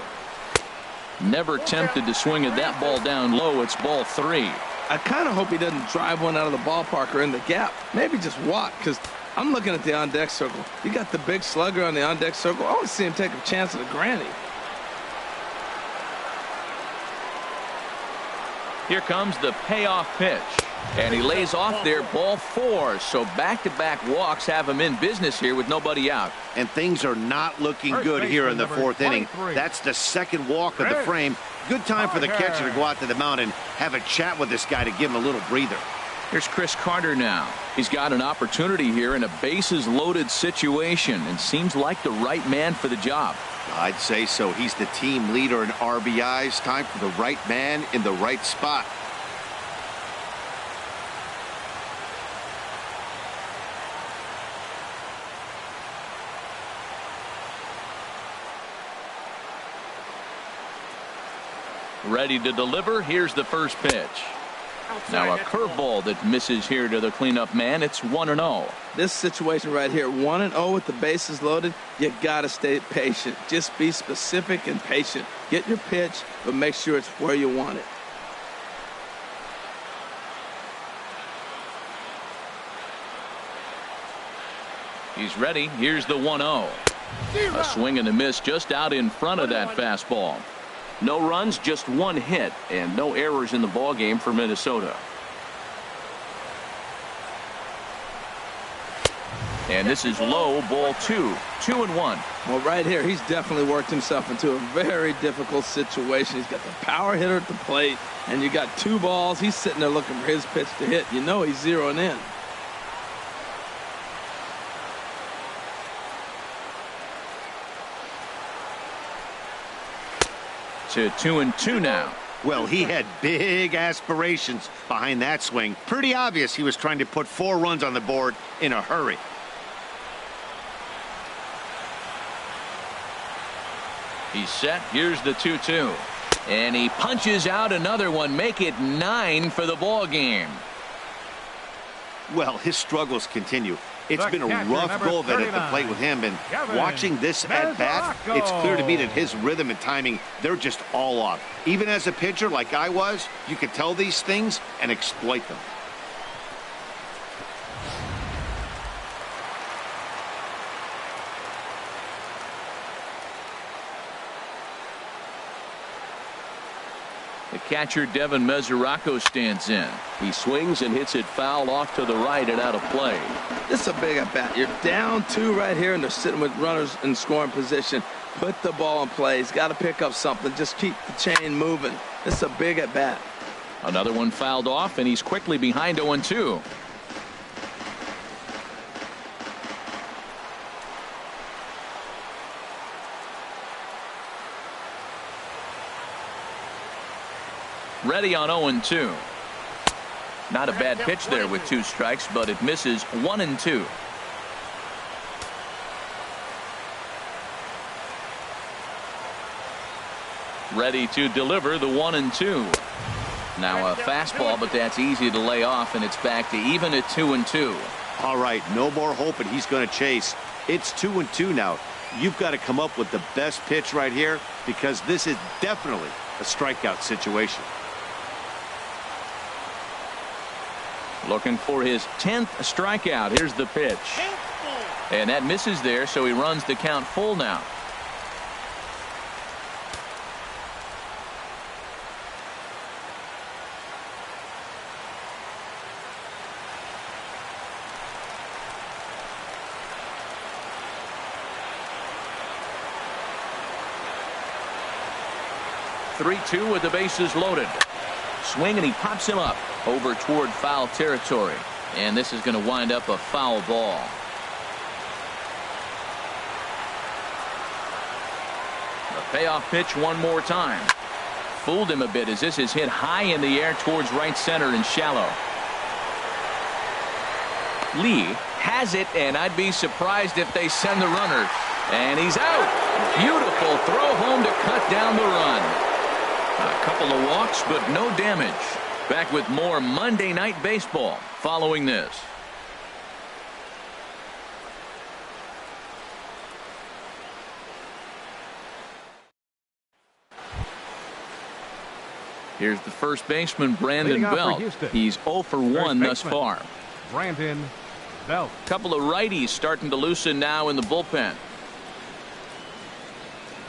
Never tempted to swing at that ball down low. It's ball 3.
I kind of hope he doesn't drive one out of the ballpark or in the gap. Maybe just walk, because I'm looking at the on-deck circle. You got the big slugger on the on-deck circle. I want to see him take a chance at a granny.
Here comes the payoff pitch. And he lays off there, ball 4. So back-to-back walks have him in business here with nobody out.
And things are not looking good here in the 4th inning. That's the 2nd walk of the frame. Good time for the catcher to go out to the mound and have a chat with this guy to give him a little breather.
Here's Chris Carter now. He's got an opportunity here in a bases-loaded situation and seems like the right man for the job.
I'd say so. He's the team leader in RBIs. Time for the right man in the right spot.
Ready to deliver. Here's the first pitch. Now a curveball that misses here to the cleanup man. It's 1-0.
This situation right here, 1-0 with the bases loaded, you got to stay patient. Just be specific and patient. Get your pitch, but make sure it's where you want it.
He's ready. Here's the 1-0. A swing and a miss just out in front of that fastball.
No runs, just 1 hit, and no errors in the ballgame for Minnesota.
And this is low, ball 2. 2-1.
Well, right here, he's definitely worked himself into a very difficult situation. He's got the power hitter at the plate, and you got 2 balls. He's sitting there looking for his pitch to hit. You know he's zeroing in.
To 2-2 now.
Well, he had big aspirations behind that swing. Pretty obvious he was trying to put 4 runs on the board in a hurry.
He's set. Here's the 2-2. And he punches out another one. Make it 9 for the ball game.
Well, his struggles continue. It's been a rough go of it at the plate with him, and watching this at bat, it's clear to me that his rhythm and timing, they're just all off. Even as a pitcher like I was, you could tell these things and exploit them.
The catcher Devin Mesoraco stands in.
He swings and hits it foul off to the right and out of play.
This is a big at bat. You're down 2 right here, and they're sitting with runners in scoring position. Put the ball in play. He's got to pick up something. Just keep the chain moving. This is a big at bat.
Another one fouled off, and he's quickly behind 0-2. Ready on 0-2. Not a bad pitch there with 2 strikes, but it misses 1-2. Ready to deliver the 1-2. Now a fastball, but that's easy to lay off, and it's back to even at 2-2.
All right, no more hoping he's going to chase. It's 2-2 now. You've got to come up with the best pitch right here, because this is definitely a strikeout situation.
Looking for his 10th strikeout. Here's the pitch. And that misses there, so he runs the count full now. Three-two with the bases loaded. Swing, and he pops him up over toward foul territory. And this is going to wind up a foul ball. The payoff pitch one more time. Fooled him a bit as this is hit high in the air towards right center and shallow. Lee has it, and I'd be surprised if they send the runner. And he's out. Beautiful throw home to cut down the run. A couple of walks, but no damage. Back with more Monday Night Baseball following this. Here's the first baseman, Brandon Belt. He's 0 for 1 thus far.
Brandon Belt.
Couple of righties starting to loosen now in the bullpen.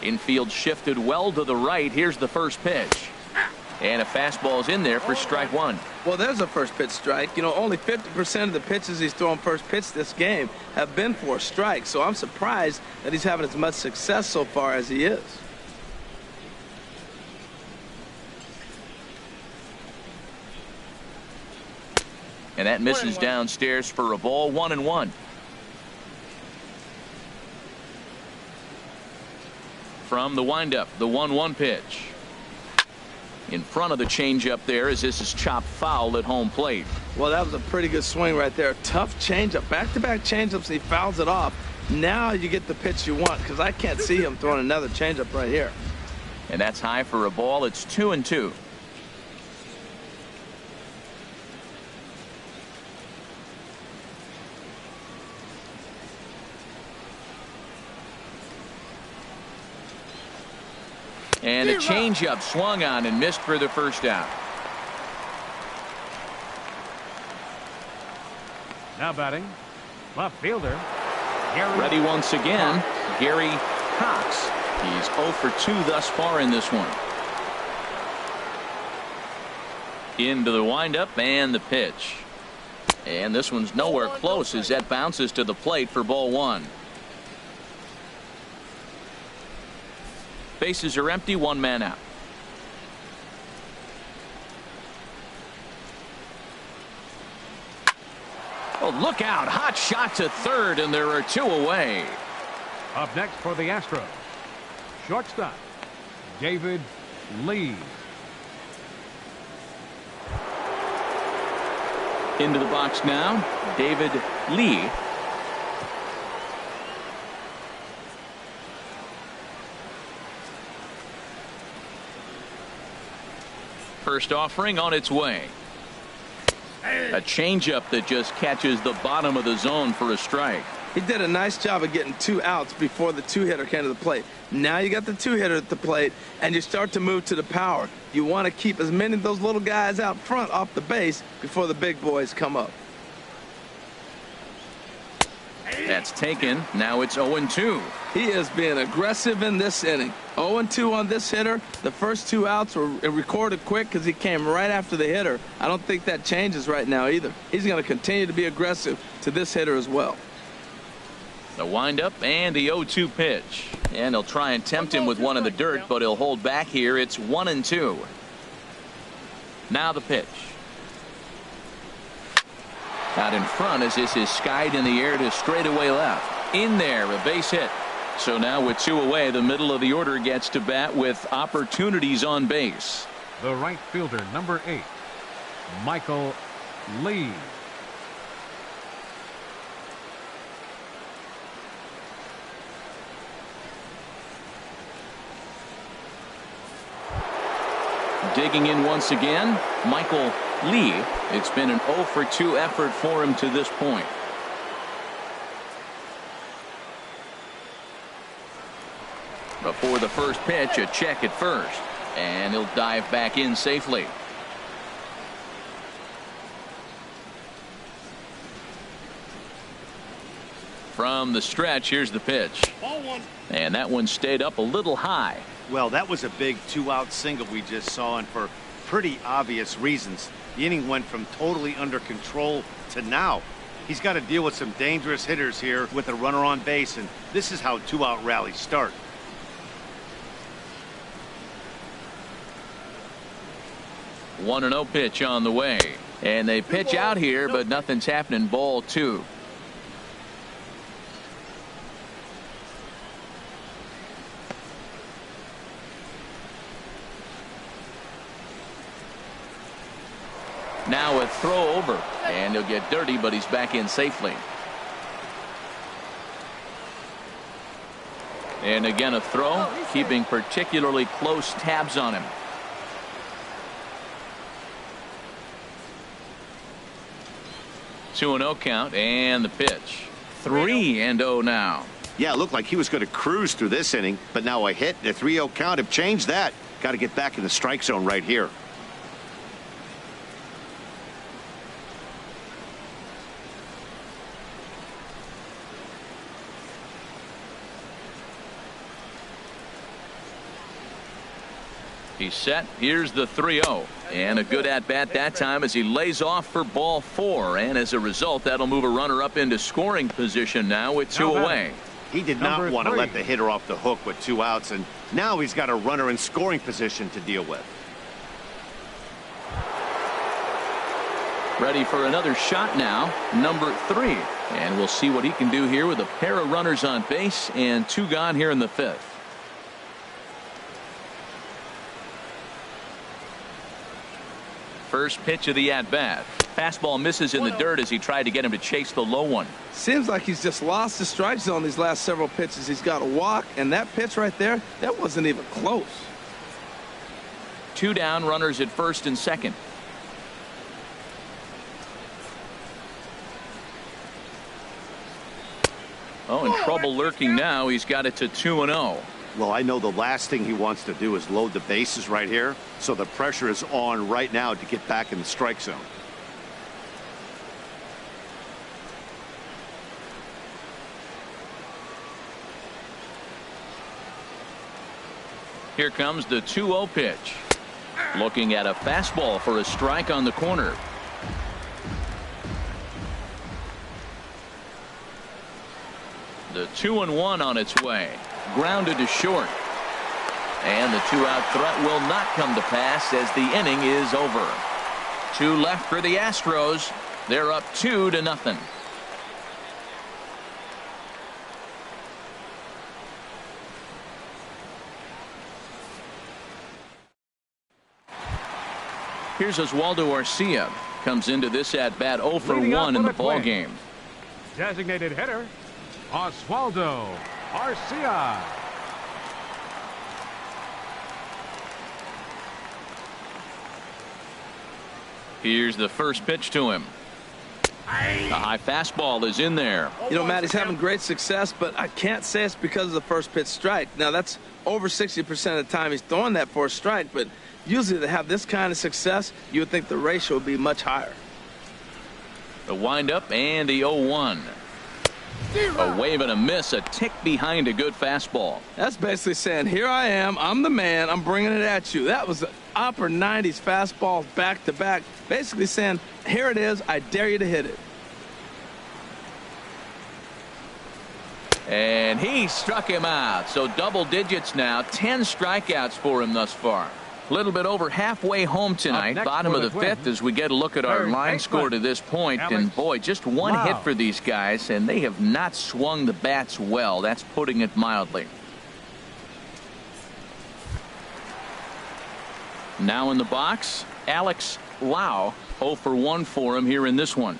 Infield shifted well to the right. Here's the first pitch. And a fastball's in there for strike one.
Well, there's a first pitch strike. You know, only 50% of the pitches he's throwing first pitch this game have been for a strike. So I'm surprised that he's having as much success so far as he is.
And that misses downstairs for a ball. 1-1. From the windup, the 1-1 pitch. In front of the changeup there as this is chopped foul at home plate.
Well, that was a pretty good swing right there. Tough changeup. Back-to-back changeups, he fouls it off. Now you get the pitch you want, because I can't see him throwing another changeup right here.
And that's high for a ball. It's 2-2. And a changeup swung on and missed for the first out.
Now batting, left fielder. Gary
Ready once again, Gary Cox. He's 0 for 2 thus far in this one. Into the windup and the pitch. And this one's nowhere close as that bounces to the plate for ball one. Bases are empty, one man out. Oh, look out. Hot shot to third, and there are two away.
Up next for the Astros, shortstop David Lee.
Into the box now, David Lee. First offering on its way. A changeup that just catches the bottom of the zone for a strike.
He did a nice job of getting 2 outs before the 2-hitter came to the plate. Now you got the 2-hitter at the plate, and you start to move to the power. You want to keep as many of those little guys out front off the base before the big boys come up.
That's taken. Now it's 0-2.
He is being aggressive in this inning. 0-2 on this hitter. The first 2 outs were recorded quick because he came right after the hitter. I don't think that changes right now either. He's going to continue to be aggressive to this hitter as well.
The windup and the 0-2 pitch. And he'll try and tempt him with one in the dirt, but he'll hold back here. It's 1-2. Now the pitch. Out in front as this is skied in the air to straightaway left. In there, a base hit. So now with 2 away, the middle of the order gets to bat with opportunities on base.
The right fielder, number 8, Michael Lee.
Digging in once again, Michael Lee. It's been an 0 for 2 effort for him to this point. Before the first pitch, a check at first, and he'll dive back in safely. From the stretch, here's the pitch. And that one stayed up a little high.
Well, that was a big 2-out single we just saw, and for pretty obvious reasons. The inning went from totally under control to now. He's got to deal with some dangerous hitters here with a runner on base, and this is how 2-out rallies start.
One and 0 pitch on the way, and they pitch out here, but nothing's happening. Ball 2. Now a throw over, and he'll get dirty, but he's back in safely. And again a throw, keeping particularly close tabs on him. Two and 0 count, and the pitch. 3-0 now.
Yeah, it looked like he was going to cruise through this inning, but now a hit and a 3-0 count have changed that. Got to get back in the strike zone right here.
He's set. Here's the 3-0, and a good at bat that time as he lays off for ball 4, and as a result that'll move a runner up into scoring position now with 2 away.
He did not want to let the hitter off the hook with 2 outs, and now he's got a runner in scoring position to deal with.
Ready for another shot now, number 3, and we'll see what he can do here with a pair of runners on base and 2 gone here in the 5th. First pitch of the at-bat. Fastball misses in the dirt as he tried to get him to chase the low one.
Seems like he's just lost the strike zone these last several pitches. He's got a walk, and that pitch right there, that wasn't even close.
2 down, runners at first and second. Oh, and trouble lurking now. He's got it to 2-0.
Well, I know the last thing he wants to do is load the bases right here, so the pressure is on right now to get back in the strike zone.
Here comes the 2-0 pitch. Looking at a fastball for a strike on the corner. The 2-1 on its way. Grounded to short. And the 2-out threat will not come to pass as the inning is over. 2 left for the Astros. They're up 2-0. Here's Oswaldo Arcia. Comes into this at bat 0 for 1 in the ball game.
Designated hitter Oswaldo Arcia.
Here's the first pitch to him. A high fastball is in there.
You know, Matt, he's having great success, but I can't say it's because of the first pitch strike. Now, that's over 60% of the time he's throwing that for a strike, but usually to have this kind of success, you would think the ratio would be much higher.
The windup and the 0-1. A wave and a miss, a tick behind a good fastball.
That's basically saying, here I am, I'm the man, I'm bringing it at you. That was the upper 90s fastball back to back, basically saying, here it is, I dare you to hit it.
And he struck him out. So double digits now, 10 strikeouts for him thus far. A little bit over halfway home tonight, bottom of the 5th, as we get a look at our line score to this point. And boy, just one hit for these guys, and they have not swung the bats well. That's putting it mildly. Now in the box, Alex Lau. 0 for 1 for him here in this one.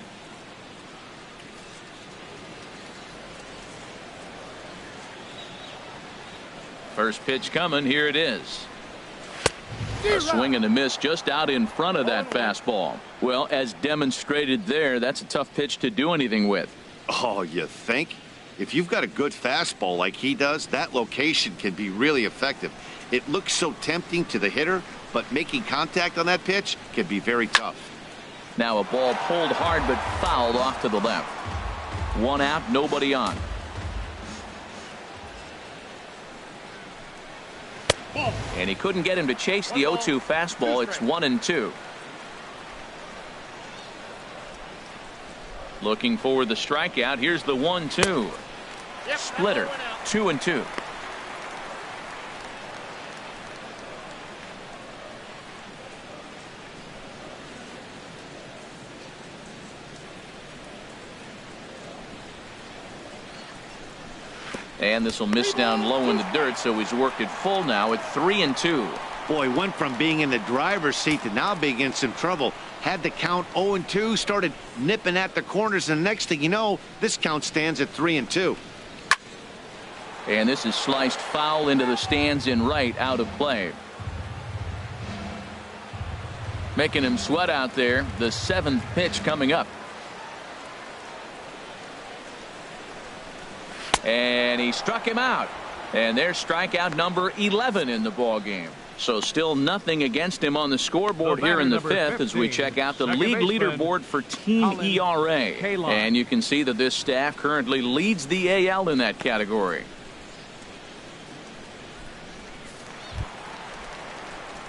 First pitch coming. Here it is. A swing and a miss just out in front of that fastball. Well, as demonstrated there, that's a tough pitch to do anything with.
Oh, you think? If you've got a good fastball like he does, that location can be really effective. It looks so tempting to the hitter, but making contact on that pitch can be very tough.
Now a ball pulled hard but fouled off to the left. 1 out, nobody on. And he couldn't get him to chase the 0-2 fastball. It's 1-2. Looking for the strikeout. Here's the 1-2. Splitter. 2-2. And this will miss down low in the dirt, so he's worked it full now at 3-2.
Boy, went from being in the driver's seat to now being in some trouble. Had the count 0-2, started nipping at the corners, and the next thing you know, this count stands at 3-2.
And this is sliced foul into the stands in right, out of play. Making him sweat out there. The 7th pitch coming up. And he struck him out. And there's strikeout number 11 in the ball game. So still nothing against him on the scoreboard here in the 5th as we check out the league leaderboard for team ERA. And you can see that this staff currently leads the AL in that category.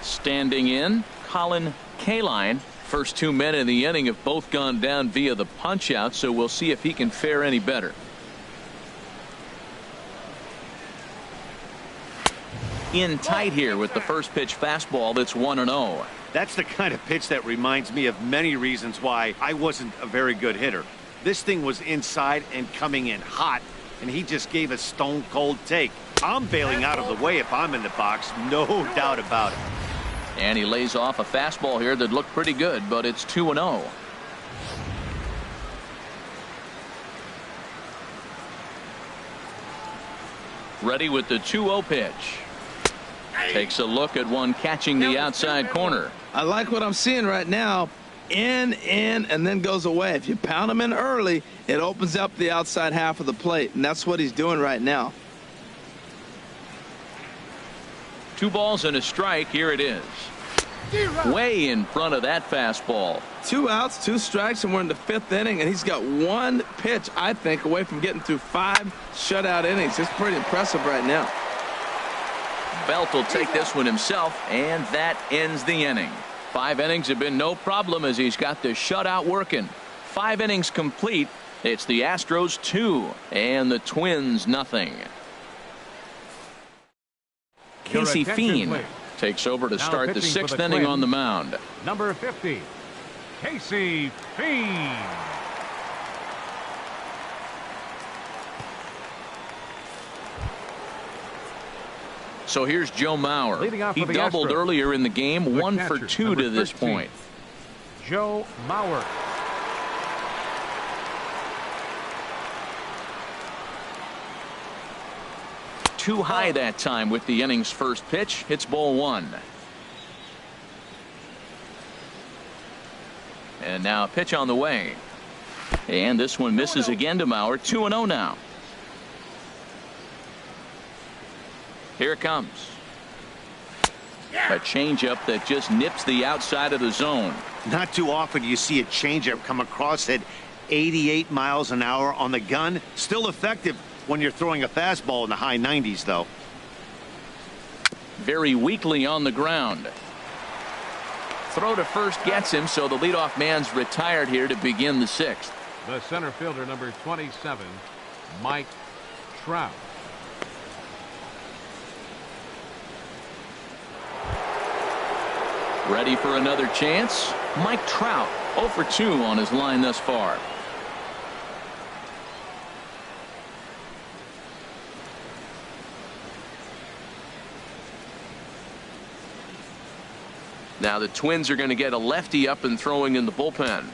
Standing in, Colin Kaline. First 2 men in the inning have both gone down via the punch out, so we'll see if he can fare any better. In tight here with the first pitch fastball that's 1-0.
That's the kind of pitch that reminds me of many reasons why I wasn't a very good hitter. This thing was inside and coming in hot, and he just gave a stone cold take. I'm bailing out of the way if I'm in the box, no doubt about it.
And he lays off a fastball here that looked pretty good, but it's 2-0. Ready with the 2-0 pitch. Takes a look at one catching the outside corner.
I like what I'm seeing right now. In, and then goes away. If you pound him in early, it opens up the outside half of the plate, and that's what he's doing right now.
2 balls and a strike. Here it is. Way in front of that fastball.
2 outs, 2 strikes, and we're in the 5th inning, and he's got 1 pitch, I think, away from getting through 5 shutout innings. It's pretty impressive right now.
Belt will take this one himself, and that ends the inning. 5 innings have been no problem as he's got the shutout working. 5 innings complete. It's the Astros 2 and the Twins nothing. Casey Fiend takes over to start the 6th inning on the mound.
Number 50, Casey Fiend.
So here's Joe Mauer. He doubled earlier in the game, 1 for 2 to this point.
Joe Mauer.
Too high that time with the inning's first pitch. It's ball 1. And now a pitch on the way. And this one misses again to Mauer. 2-0 now. Here it comes. A changeup that just nips the outside of the zone.
Not too often you see a changeup come across at 88 miles an hour on the gun. Still effective when you're throwing a fastball in the high 90s, though.
Very weakly on the ground. Throw to first gets him, so the leadoff man's retired here to begin the 6th.
The center fielder, number 27, Mike Trout.
Ready for another chance? Mike Trout, 0 for 2 on his line thus far. Now the Twins are going to get a lefty up and throwing in the bullpen.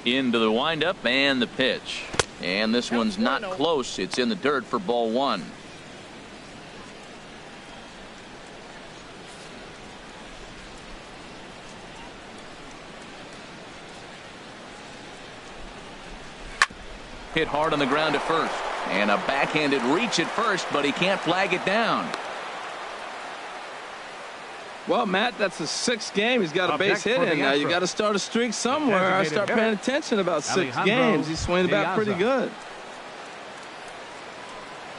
Into the windup and the pitch. And this one's not close. It's in the dirt for ball 1. Hit hard on the ground at first. And a backhanded reach at first, but he can't flag it down.
Well, Matt, that's his 6th game. He's got a base hit in now. You got to start a streak somewhere. I start paying attention about 6 games. He's swinging the bat pretty good.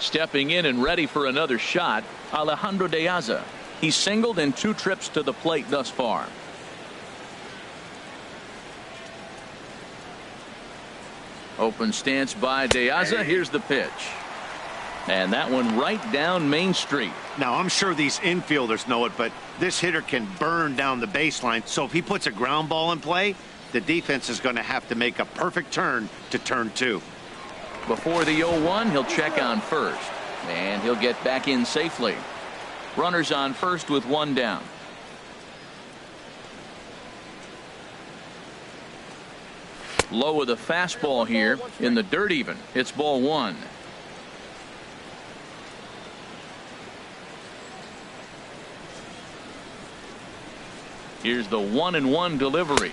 Stepping in and ready for another shot, Alejandro De Aza. He's singled in 2 trips to the plate thus far. Open stance by De Aza. Here's the pitch. And that one right down Main Street.
Now, I'm sure these infielders know it, but this hitter can burn down the baseline. So if he puts a ground ball in play, the defense is going to have to make a perfect turn to turn 2.
Before the 0-1, he'll check on first. And he'll get back in safely. Runners on first with 1 down. Low with a fastball here in the dirt even. It's ball 1. Here's the 1-1 delivery.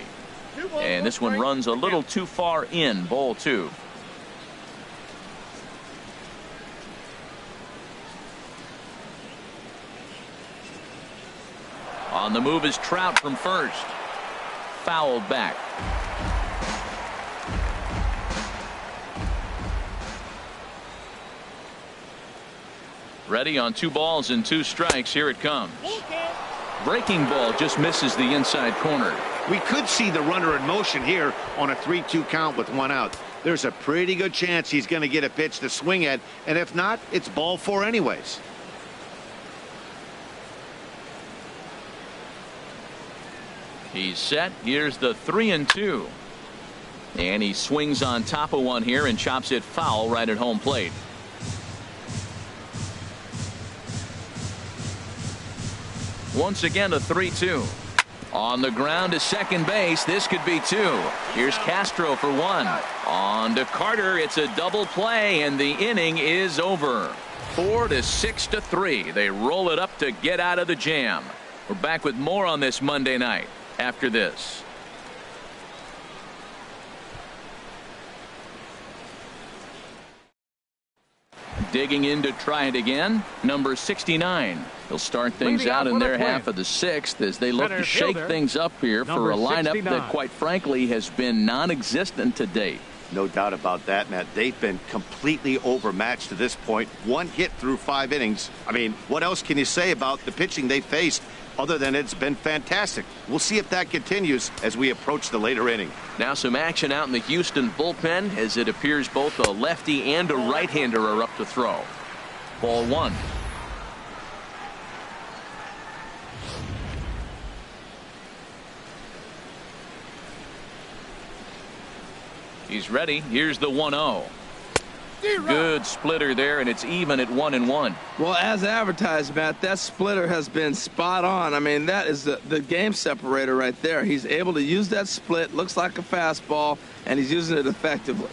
And this one runs a little too far in. Ball 2. On the move is Trout from first. Fouled back. Ready on 2 balls and 2 strikes. Here it comes. Breaking ball just misses the inside corner.
We could see the runner in motion here on a 3-2 count with 1 out. There's a pretty good chance he's going to get a pitch to swing at, and if not, it's ball 4 anyways.
He's set. Here's the 3-2. And he swings on top of one here and chops it foul right at home plate. Once again a 3-2. On the ground to second base. This could be 2. Here's Castro for 1. On to Carter. It's a double play and the inning is over. 4-6-3. They roll it up to get out of the jam. We're back with more on this Monday night after this. Digging in to try it again, number 69. He'll start things out in their half of the 6th as they look to shake things up here for a lineup that quite frankly has been non-existent to date.
No doubt about that, Matt. They've been completely overmatched to this point. 1 hit through 5 innings. I mean, what else can you say about the pitching they faced other than it's been fantastic? We'll see if that continues as we approach the later inning.
Now some action out in the Houston bullpen as it appears both a lefty and a right-hander are up to throw. Ball 1. He's ready. Here's the 1-0. Good splitter there, and it's even at 1-1.
Well, as advertised, Matt, that splitter has been spot on. I mean, that is the game separator right there. He's able to use that split, looks like a fastball, and he's using it effectively.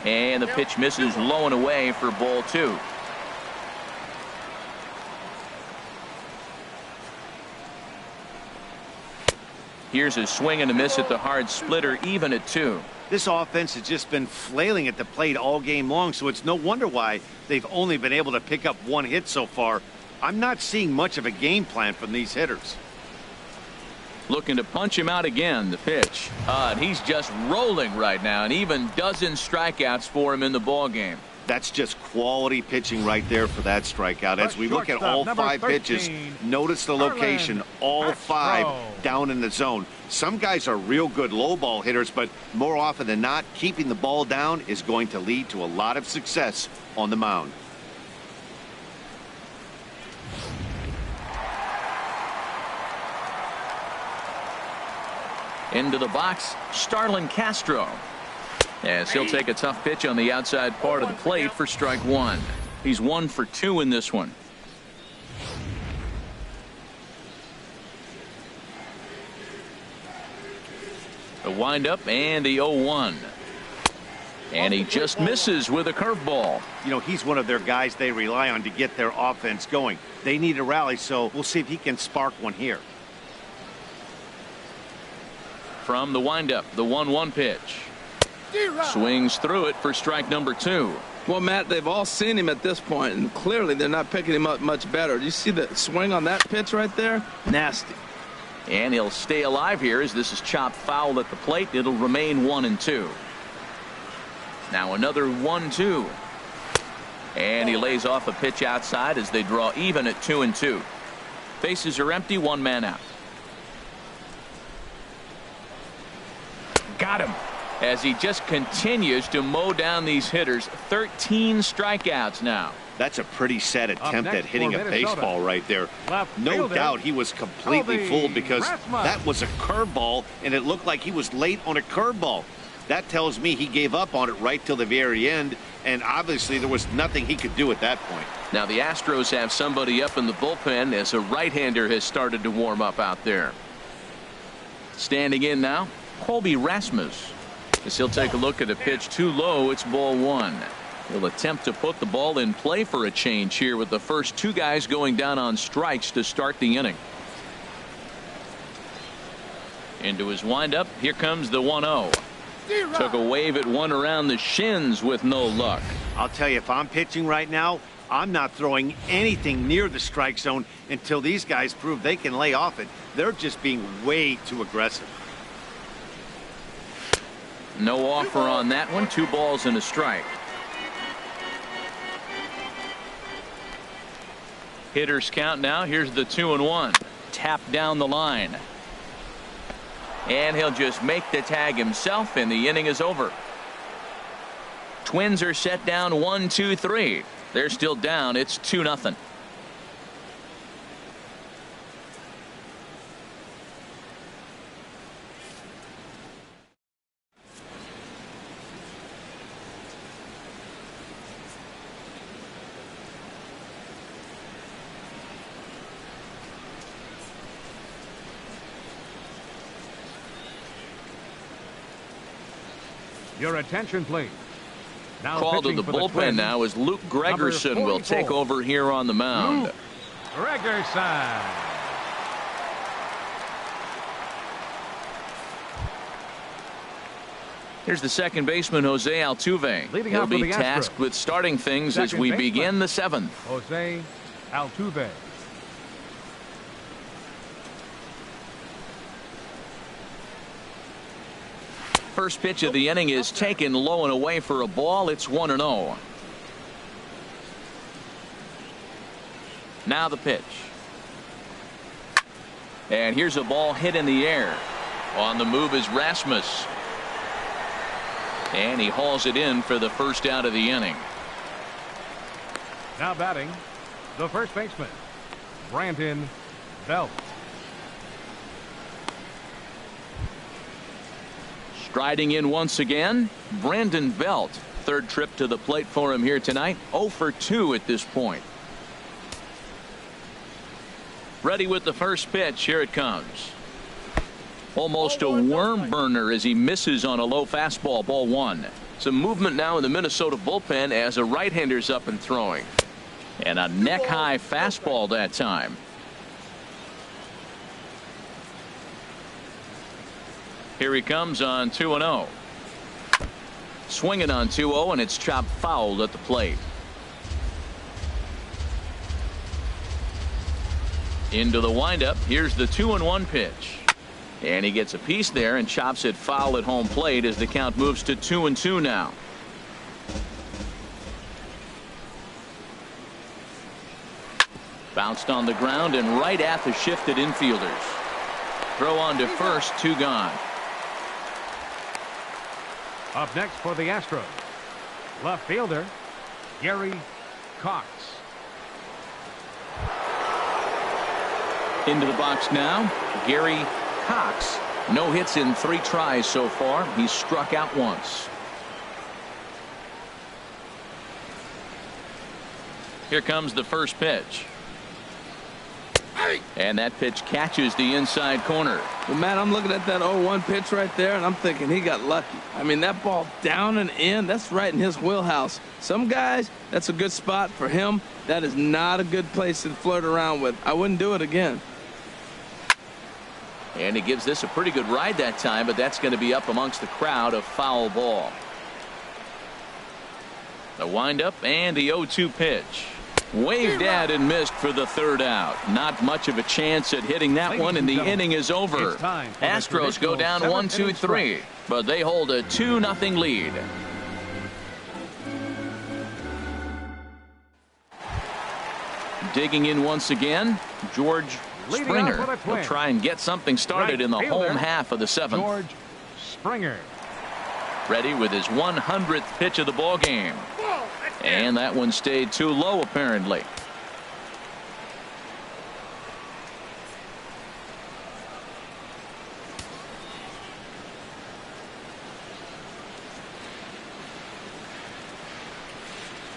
And the pitch misses low and away for ball 2. Here's a swing and a miss at the hard splitter, even at 2.
This offense has just been flailing at the plate all game long, so it's no wonder why they've only been able to pick up 1 hit so far. I'm not seeing much of a game plan from these hitters.
Looking to punch him out again. The pitch. And he's just rolling right now, and even dozen strikeouts for him in the ball game.
That's just quality pitching right there for that strikeout. As we look at all 5 pitches, notice the location, all 5 down in the zone. Some guys are real good low ball hitters, but more often than not, keeping the ball down is going to lead to a lot of success on the mound.
Into the box, Starlin Castro. As he'll take a tough pitch on the outside part of the plate for strike 1. He's 1 for 2 in this one. The windup and the 0-1. And he just misses with a curveball.
You know, he's one of their guys they rely on to get their offense going. They need a rally, so we'll see if he can spark one here.
From the windup, the 1-1 pitch. Swings through it for strike number 2.
Well, Matt, they've all seen him at this point, and clearly they're not picking him up much better. Do you see the swing on that pitch right there? Nasty.
And he'll stay alive here as this is chopped foul at the plate. It'll remain 1-2. Now another 1-2. And he lays off a pitch outside as they draw even at 2-2. Bases are empty, one man out. Got him. As he just continues to mow down these hitters. 13 strikeouts now.
That's a pretty sad attempt at hitting a baseball right there. No doubt he was completely fooled because that was a curveball and it looked like he was late on a curveball. That tells me he gave up on it right till the very end, and obviously there was nothing he could do at that point.
Now the Astros have somebody up in the bullpen as a right-hander has started to warm up out there. Standing in now, Colby Rasmus. As he'll take a look at a pitch too low, it's ball one. He'll attempt to put the ball in play for a change here with the first two guys going down on strikes to start the inning. Into his windup, here comes the 1-0. Took a wave at one around the shins with no luck.
I'll tell you, if I'm pitching right now, I'm not throwing anything near the strike zone until these guys prove they can lay off it. They're just being way too aggressive.
No offer on that one. 2 balls and a strike. Hitters count now. Here's the 2-1. Tap down the line. And he'll just make the tag himself, and the inning is over. Twins are set down 1-2-3. They're still down. It's 2-0.
Your attention, please. Now
call to the bullpen now as Luke Gregerson will take over here on the mound.
Luke Gregerson.
Here's the second baseman, Jose Altuve. He'll be tasked with starting things as we begin the 7th.
Jose Altuve.
First pitch of the inning is taken low and away for a ball. It's 1-0. Now the pitch. And here's a ball hit in the air. On the move is Rasmus. And he hauls it in for the first out of the inning.
Now batting, the first baseman, Brandon Belt.
Striding in once again, Brandon Belt. Third trip to the plate for him here tonight. 0 for 2 at this point. Ready with the first pitch. Here it comes. Almost a worm burner as he misses on a low fastball. Ball one. Some movement now in the Minnesota bullpen as a right-hander's up and throwing. And a neck-high fastball that time. Here he comes on 2-0. Swinging on 2-0, and it's chopped foul at the plate. Into the windup. Here's the 2-1 pitch. And he gets a piece there and chops it foul at home plate as the count moves to 2-2 now. Bounced on the ground and right at the shifted infielders. Throw on to first, 2 gone.
Up next for the Astros, left fielder Gary Cox.
Into the box now, Gary Cox. No hits in 3 tries so far. He's struck out once. Here comes the first pitch. And that pitch catches the inside corner.
Well, Matt, I'm looking at that 0-1 pitch right there, and I'm thinking he got lucky. I mean, that ball down and in, that's right in his wheelhouse. Some guys, that's a good spot. For him, that is not a good place to flirt around with. I wouldn't do it again.
And he gives this a pretty good ride that time, but that's going to be up amongst the crowd. A foul ball. The windup and the 0-2 pitch. Waved at and missed for the third out. Not much of a chance at hitting that one, and the inning is over. Astros go down 1-2-3, but they hold a 2-0 lead. Digging in once again, George Springer will try and get something started in the home half of the seventh.
George Springer.
Ready with his 100th pitch of the ball game. And that one stayed too low, apparently.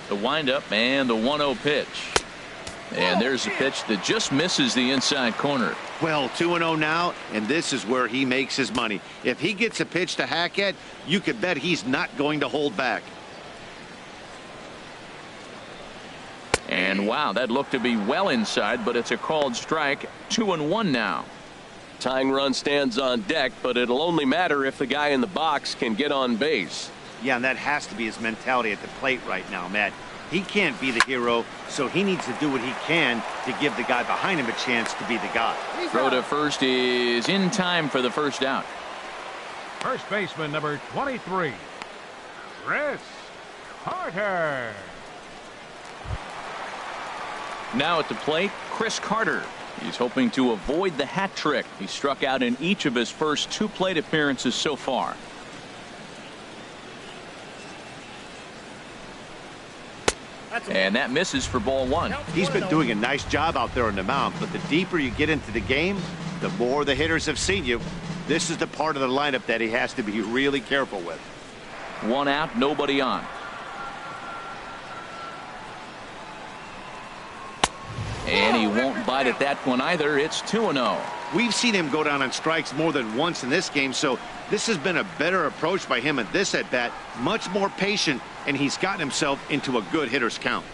The windup and the 1-0 pitch. And there's a pitch that just misses the inside corner.
Well, 2-0 now, and this is where he makes his money. If he gets a pitch to hack at, you could bet he's not going to hold back.
And wow, that looked to be well inside, but it's a called strike. 2-1 now.
Tying run stands on deck, but it'll only matter if the guy in the box can get on base.
Yeah, and that has to be his mentality at the plate right now, Matt. He can't be the hero, so he needs to do what he can to give the guy behind him a chance to be the guy.
Throw to first is in time for the first out.
First baseman number 23, Chris Carter.
Now at the plate, Chris Carter. He's hoping to avoid the hat trick. He struck out in each of his first 2 plate appearances so far. And that misses for ball 1.
He's been doing a nice job out there on the mound, but the deeper you get into the game, the more the hitters have seen you. This is the part of the lineup that he has to be really careful with.
1 out, nobody on. And he won't bite at that one either. It's 2-0.
We've seen him go down on strikes more than once in this game, so this has been a better approach by him at this at bat. Much more patient, and he's gotten himself into a good hitter's count.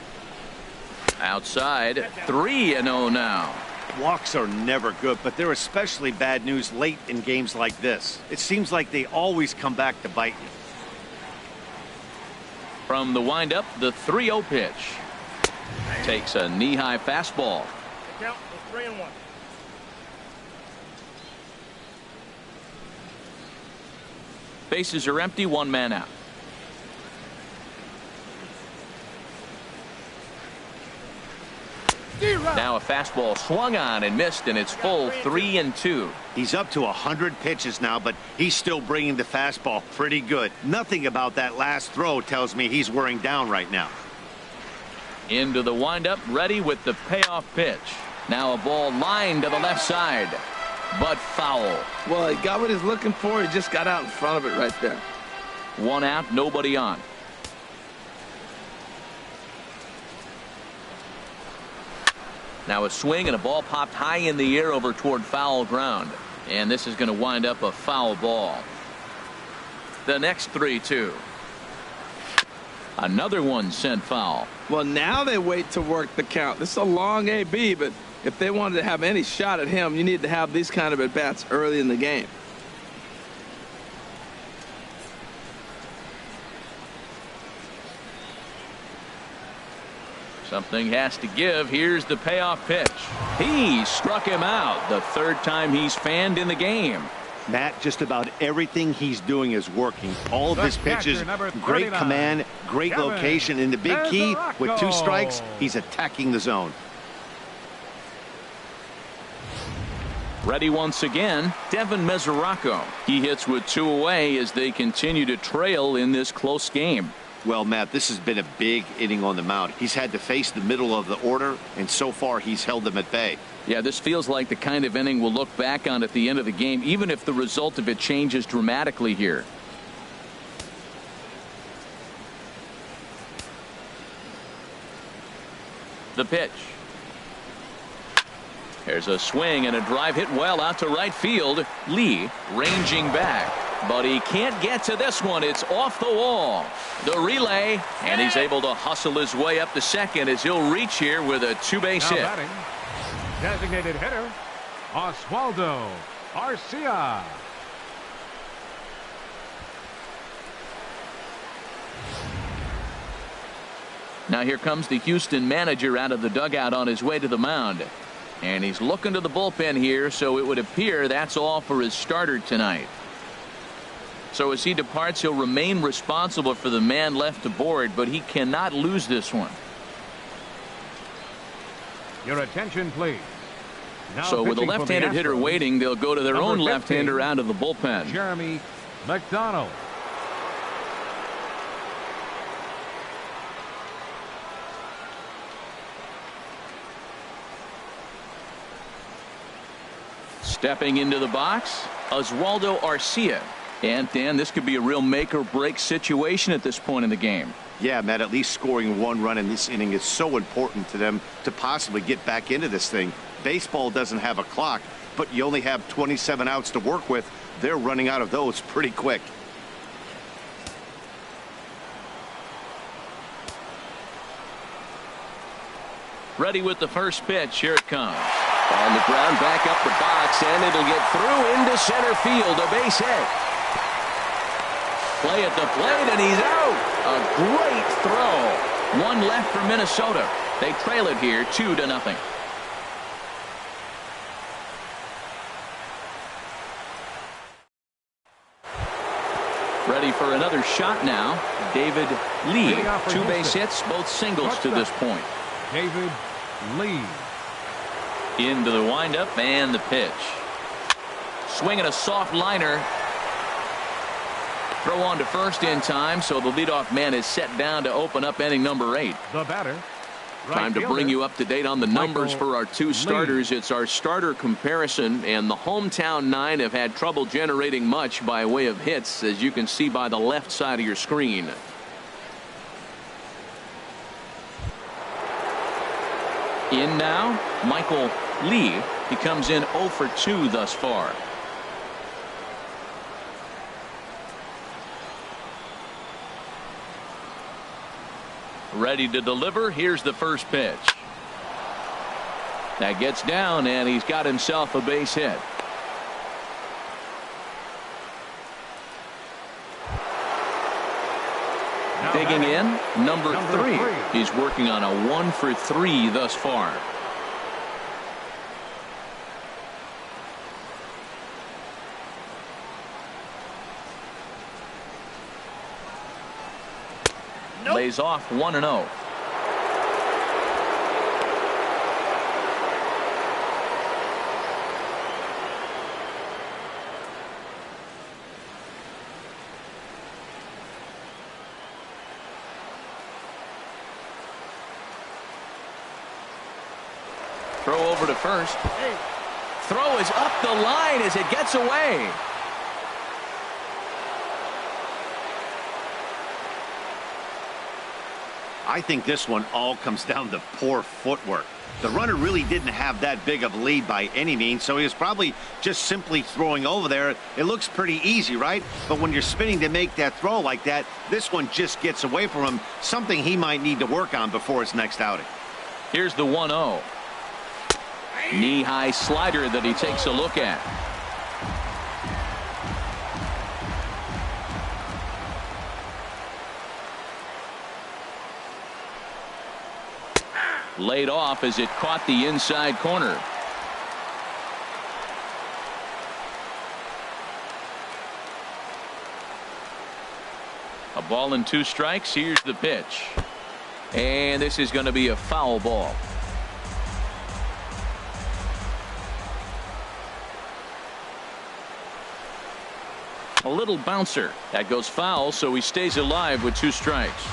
Outside, 3-0 now.
Walks are never good, but they're especially bad news late in games like this. It seems like they always come back to bite you.
From the windup, the 3-0 pitch. Takes a knee-high fastball.
Count was 3-1.
Bases are empty, 1 man out. Now a fastball swung on and missed, and it's full 3-2.
He's up to 100 pitches now, but he's still bringing the fastball pretty good. Nothing about that last throw tells me he's wearing down right now.
Into the windup, ready with the payoff pitch. Now a ball lined to the left side, but foul.
Well, he got what he's looking for. He just got out in front of it right there.
1 out, nobody on. Now a swing and a ball popped high in the air over toward foul ground. And this is going to wind up a foul ball. The next 3-2. Another one sent foul.
Well, now they wait to work the count. This is a long AB, but if they wanted to have any shot at him, you need to have these kind of at-bats early in the game.
Something has to give. Here's the payoff pitch. He struck him out. The 3rd time he's fanned in the game.
Matt, just about everything he's doing is working. All of his pitches, great command, great location, and the big key, with 2 strikes, he's attacking the zone.
Ready once again, Devin Mesoraco. He hits with 2 away as they continue to trail in this close game.
Well, Matt, this has been a big inning on the mound. He's had to face the middle of the order, and so far he's held them at bay.
Yeah, this feels like the kind of inning we'll look back on at the end of the game, even if the result of it changes dramatically here. The pitch. There's a swing and a drive hit well out to right field. Lee ranging back, but he can't get to this one. It's off the wall. The relay, and he's able to hustle his way up to second as he'll reach here with a 2-base hit.
Batting, designated hitter, Oswaldo Arcia.
Now here comes the Houston manager out of the dugout on his way to the mound. And he's looking to the bullpen here, so it would appear that's all for his starter tonight. So as he departs, he'll remain responsible for the man left aboard, but he cannot lose this one.
Your attention, please. Now
so with a
pitching for the
left-handed hitter
Astros,
waiting, they'll go to their
number
own
15,
left-hander out of the bullpen.
Jeremy McDonald.
Stepping into the box, Oswaldo Arcia. And Dan, this could be a real make or break situation at this point in the game.
Yeah, Matt, at least scoring one run in this inning is so important to them to possibly get back into this thing. Baseball doesn't have a clock, but you only have 27 outs to work with. They're running out of those pretty quick.
Ready with the first pitch. Here it comes. On the ground, back up the box, and it'll get through into center field. A base hit. Play at the plate, and he's out. A great throw. One left for Minnesota. They trail it here 2-0. Ready for another shot now. David Lee. 2 base hits, both singles to this point.
David Lee.
Into the windup and the pitch. Swinging a soft liner. Throw on to first in time, so the leadoff man is set down to open up inning number 8.
The batter.
Time to bring you up to date on the numbers for our 2 starters. It's our starter comparison, and the hometown 9 have had trouble generating much by way of hits, as you can see by the left side of your screen. In now, Michael Lee. He comes in 0 for 2 thus far. Ready to deliver. Here's the first pitch. That gets down, and he's got himself a base hit. Digging in, number 3. He's working on a 1 for 3 thus far. Lays off 1-0. Throw over to first. Throw is up the line as it gets away.
I think this one all comes down to poor footwork. The runner really didn't have that big of a lead by any means, so he was probably just simply throwing over there. It looks pretty easy, right? But when you're spinning to make that throw like that, this one just gets away from him, something he might need to work on before his next outing.
Here's the 1-0. Knee-high slider that he takes a look at. Laid off as it caught the inside corner. A ball and 2 strikes. Here's the pitch. And this is going to be a foul ball. A little bouncer. That goes foul, so he stays alive with 2 strikes.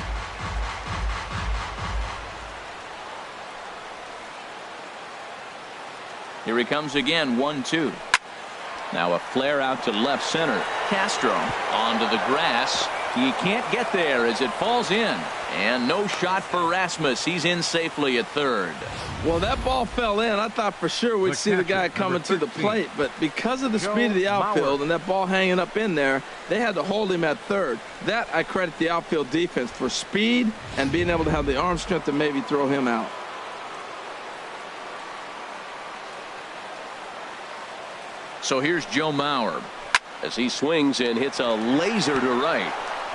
Here he comes again, 1-2. Now a flare out to left center. Castro onto the grass. He can't get there as it falls in. And no shot for Rasmus. He's in safely at third.
Well, that ball fell in. I thought for sure we'd see the guy coming to the plate, but because of the speed of the outfield and that ball hanging up in there, they had to hold him at third. That I credit the outfield defense for speed and being able to have the arm strength to maybe throw him out.
So here's Joe Mauer as he swings and hits a laser to right.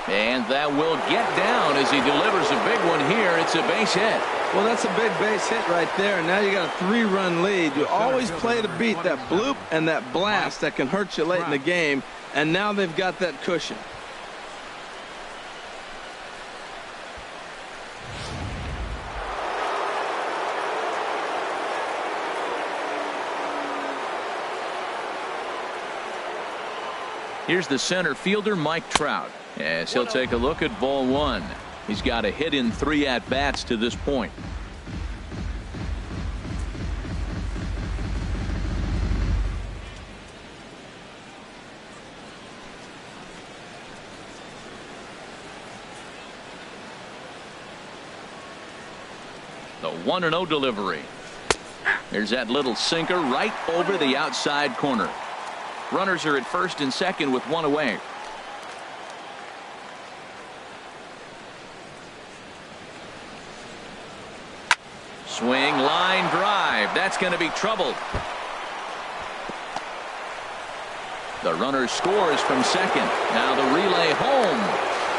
And that will get down as he delivers a big one here. It's a base hit.
Well, that's a big base hit right there. Now you got a 3-run lead. You always play to beat that bloop and that blast that can hurt you late in the game. And now they've got that cushion.
Here's the center fielder, Mike Trout, as he'll take a look at ball 1. He's got a hit in 3 at-bats to this point. The 1-0 delivery. There's that little sinker right over the outside corner. Runners are at first and second with 1 away. Swing, line drive. That's going to be trouble. The runner scores from second. Now the relay home.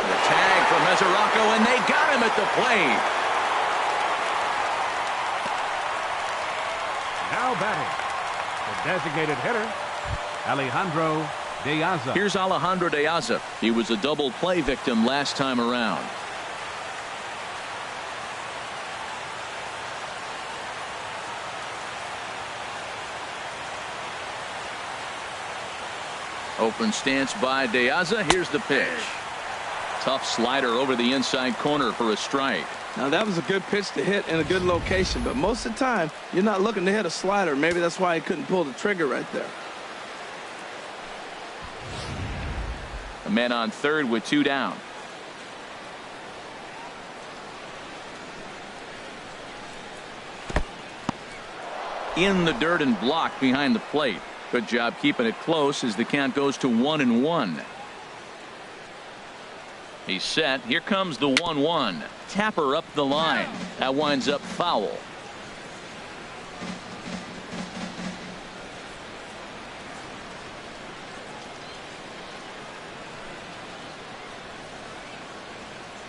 The tag for Mesoraco, and they got him at the plate.
Now batting, the designated hitter, Alejandro De Aza.
Here's Alejandro De Aza. He was a double play victim last time around. Open stance by De Aza. Here's the pitch. Tough slider over the inside corner for a strike.
Now that was a good pitch to hit in a good location, but most of the time you're not looking to hit a slider. Maybe that's why he couldn't pull the trigger right there.
A man on third with 2 down. In the dirt and blocked behind the plate. Good job keeping it close as the count goes to 1-1. He's set. Here comes the 1-1. Tapper up the line. That winds up foul.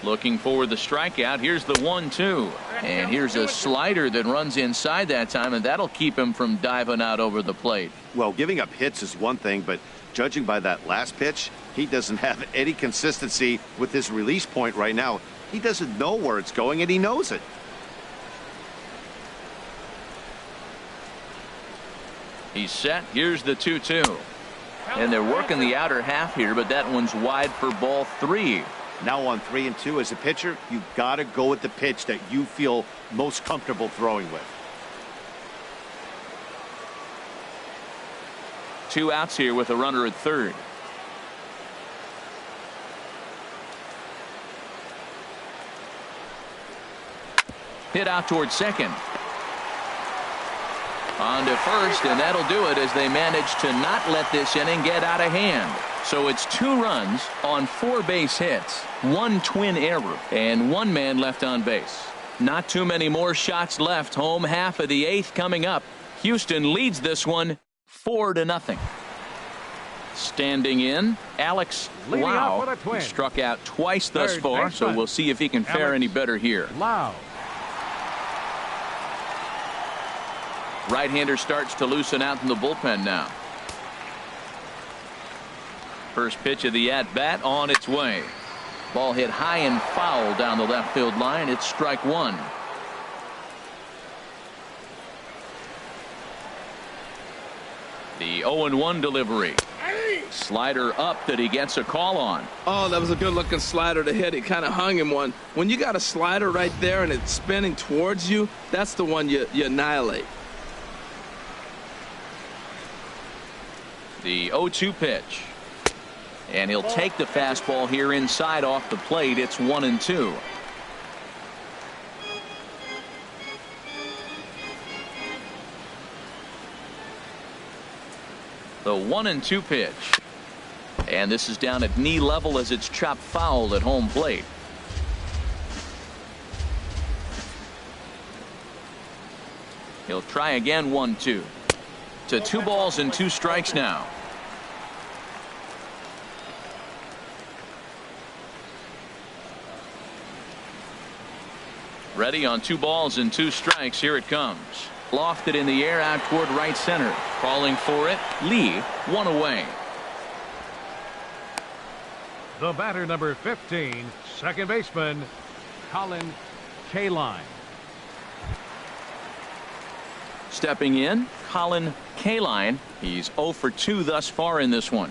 Looking for the strikeout. Here's the 1-2. And here's a slider that runs inside that time, and that'll keep him from diving out over the plate.
Well, giving up hits is one thing, but judging by that last pitch, he doesn't have any consistency with his release point right now. He doesn't know where it's going, and he knows it.
He's set. Here's the 2-2. And they're working the outer half here, but that one's wide for ball 3.
Now on 3-2 as a pitcher, you've got to go with the pitch that you feel most comfortable throwing with.
2 outs here with a runner at third. Hit out towards second. On to first, and that'll do it as they manage to not let this inning get out of hand. So it's 2 runs on 4 base hits, 1 twin error, and 1 man left on base. Not too many more shots left. Home half of the 8th coming up. Houston leads this one 4-0. Standing in, Alex Lau. He struck out twice thus far, so we'll see if he can fare any better here.
Lau.
Right-hander starts to loosen out in the bullpen now. First pitch of the at-bat on its way. Ball hit high and foul down the left field line. It's strike 1. The 0-1 delivery. Slider up that he gets a call on.
Oh, that was a good looking slider to hit. He kind of hung him one. When you got a slider right there and it's spinning towards you, that's the one you annihilate.
The 0-2 pitch. And he'll take the fastball here inside off the plate. It's 1-2. The 1-2 pitch. And this is down at knee level as it's chopped foul at home plate. He'll try again. 1-2. To 2 balls and 2 strikes now. Ready on 2 balls and 2 strikes. Here it comes. Lofted in the air out toward right center. Calling for it. Lee, 1 away.
The batter, number 15, second baseman, Colin Kaline.
Stepping in, Colin Kaline. He's 0 for 2 thus far in this one.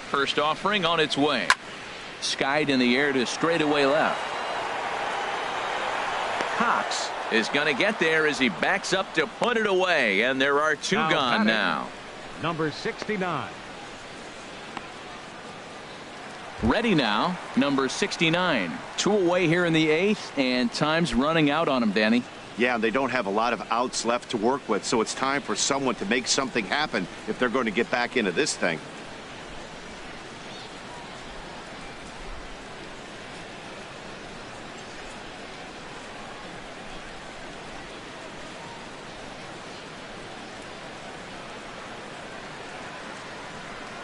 First offering on its way. Skied in the air to straightaway left. Cox is going to get there as he backs up to put it away, and there are 2 gone now.
Number 69.
Ready now, number 69. 2 away here in the 8th, and time's running out on him, Danny.
Yeah, they don't have a lot of outs left to work with, so it's time for someone to make something happen if they're going to get back into this thing.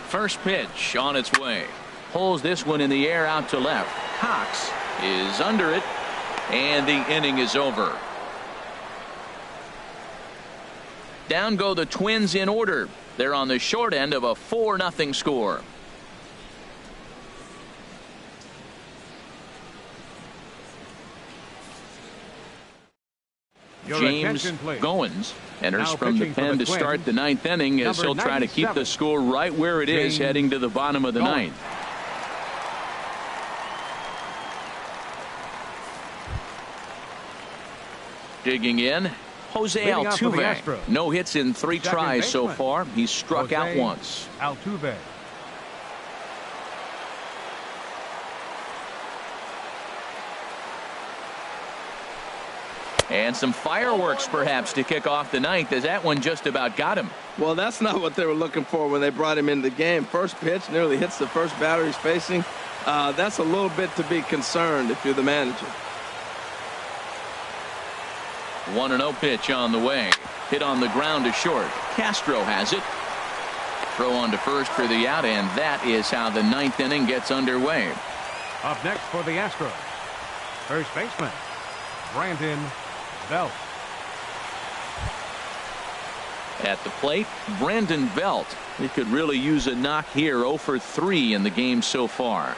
First pitch on its way. Pulls this one in the air out to left. Cox is under it, and the inning is over. Down go the Twins in order. They're on the short end of a 4-0 score. James Goins enters from the pen to start the 9th inning as he'll try to keep the score right where it is heading to the bottom of the 9th. Digging in, Jose Altuve. No hits in 3 tries so far. He's struck out once.
Altuve.
And some fireworks perhaps to kick off the 9th, as that one just about got him.
Well, that's not what they were looking for when they brought him into the game. First pitch nearly hits the first batter he's facing. That's a little bit to be concerned if you're the manager.
1-0 pitch on the way. Hit on the ground to short. Castro has it. Throw on to first for the out, and that is how the 9th inning gets underway.
Up next for the Astros, first baseman, Brandon Belt.
At the plate, Brandon Belt. He could really use a knock here. 0 for 3 in the game so far.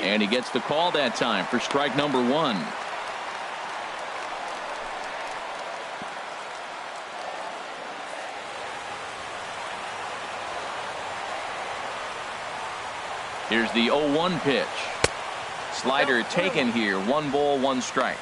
And he gets the call that time for strike number 1. Here's the 0-1 pitch. Slider taken here. 1 ball, 1 strike.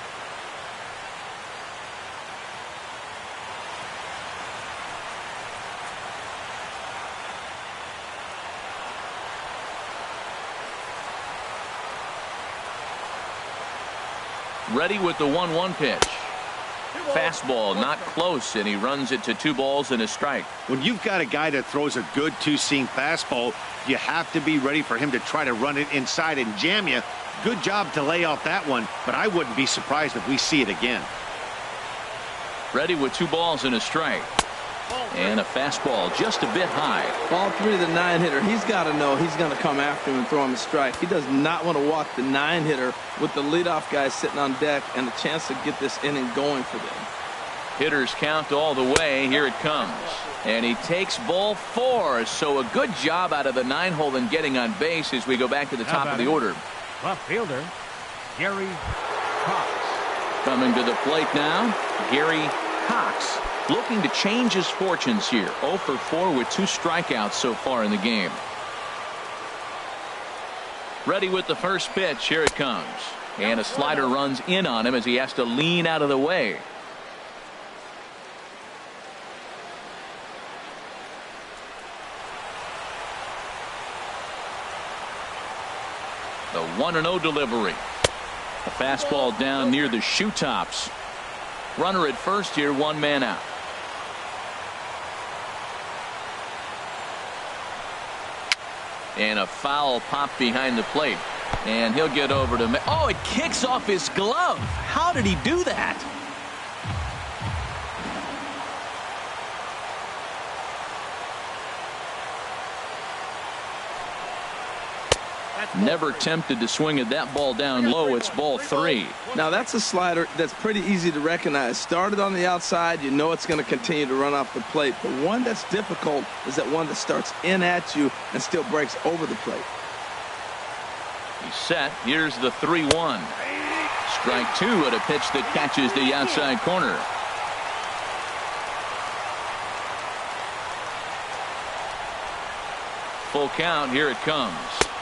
Ready with the 1-1 pitch. Fastball not close, and he runs it to 2 balls and a strike.
When you've got a guy that throws a good 2-seam fastball, you have to be ready for him to try to run it inside and jam you. Good job to lay off that one, but I wouldn't be surprised if we see it again.
Ready with 2 balls and a strike. And a fastball just a bit high.
Ball 3 to the 9-hitter. He's got to know he's going to come after him and throw him a strike. He does not want to walk the 9-hitter with the leadoff guy sitting on deck and a chance to get this inning going for them.
Hitters count all the way. Here it comes. And he takes ball 4. So a good job out of the 9-hole in getting on base as we go back to the top of the order.
Left fielder, Gary Cox.
Coming to the plate now, Gary Cox. Looking to change his fortunes here. 0 for 4 with 2 strikeouts so far in the game. Ready with the first pitch. Here it comes. And a slider runs in on him as he has to lean out of the way. The 1-0 delivery. A fastball down near the shoe tops. Runner at first here, 1 man out. And a foul pop behind the plate. And he'll get over to... Oh, it kicks off his glove. How did he do that? Never tempted to swing at that ball down low. It's ball 3.
Now that's a slider that's pretty easy to recognize. Started on the outside, you know it's going to continue to run off the plate. But one that's difficult is that one that starts in at you and still breaks over the plate.
He's set. Here's the 3-1. Strike 2 at a pitch that catches the outside corner. Full count. Here it comes.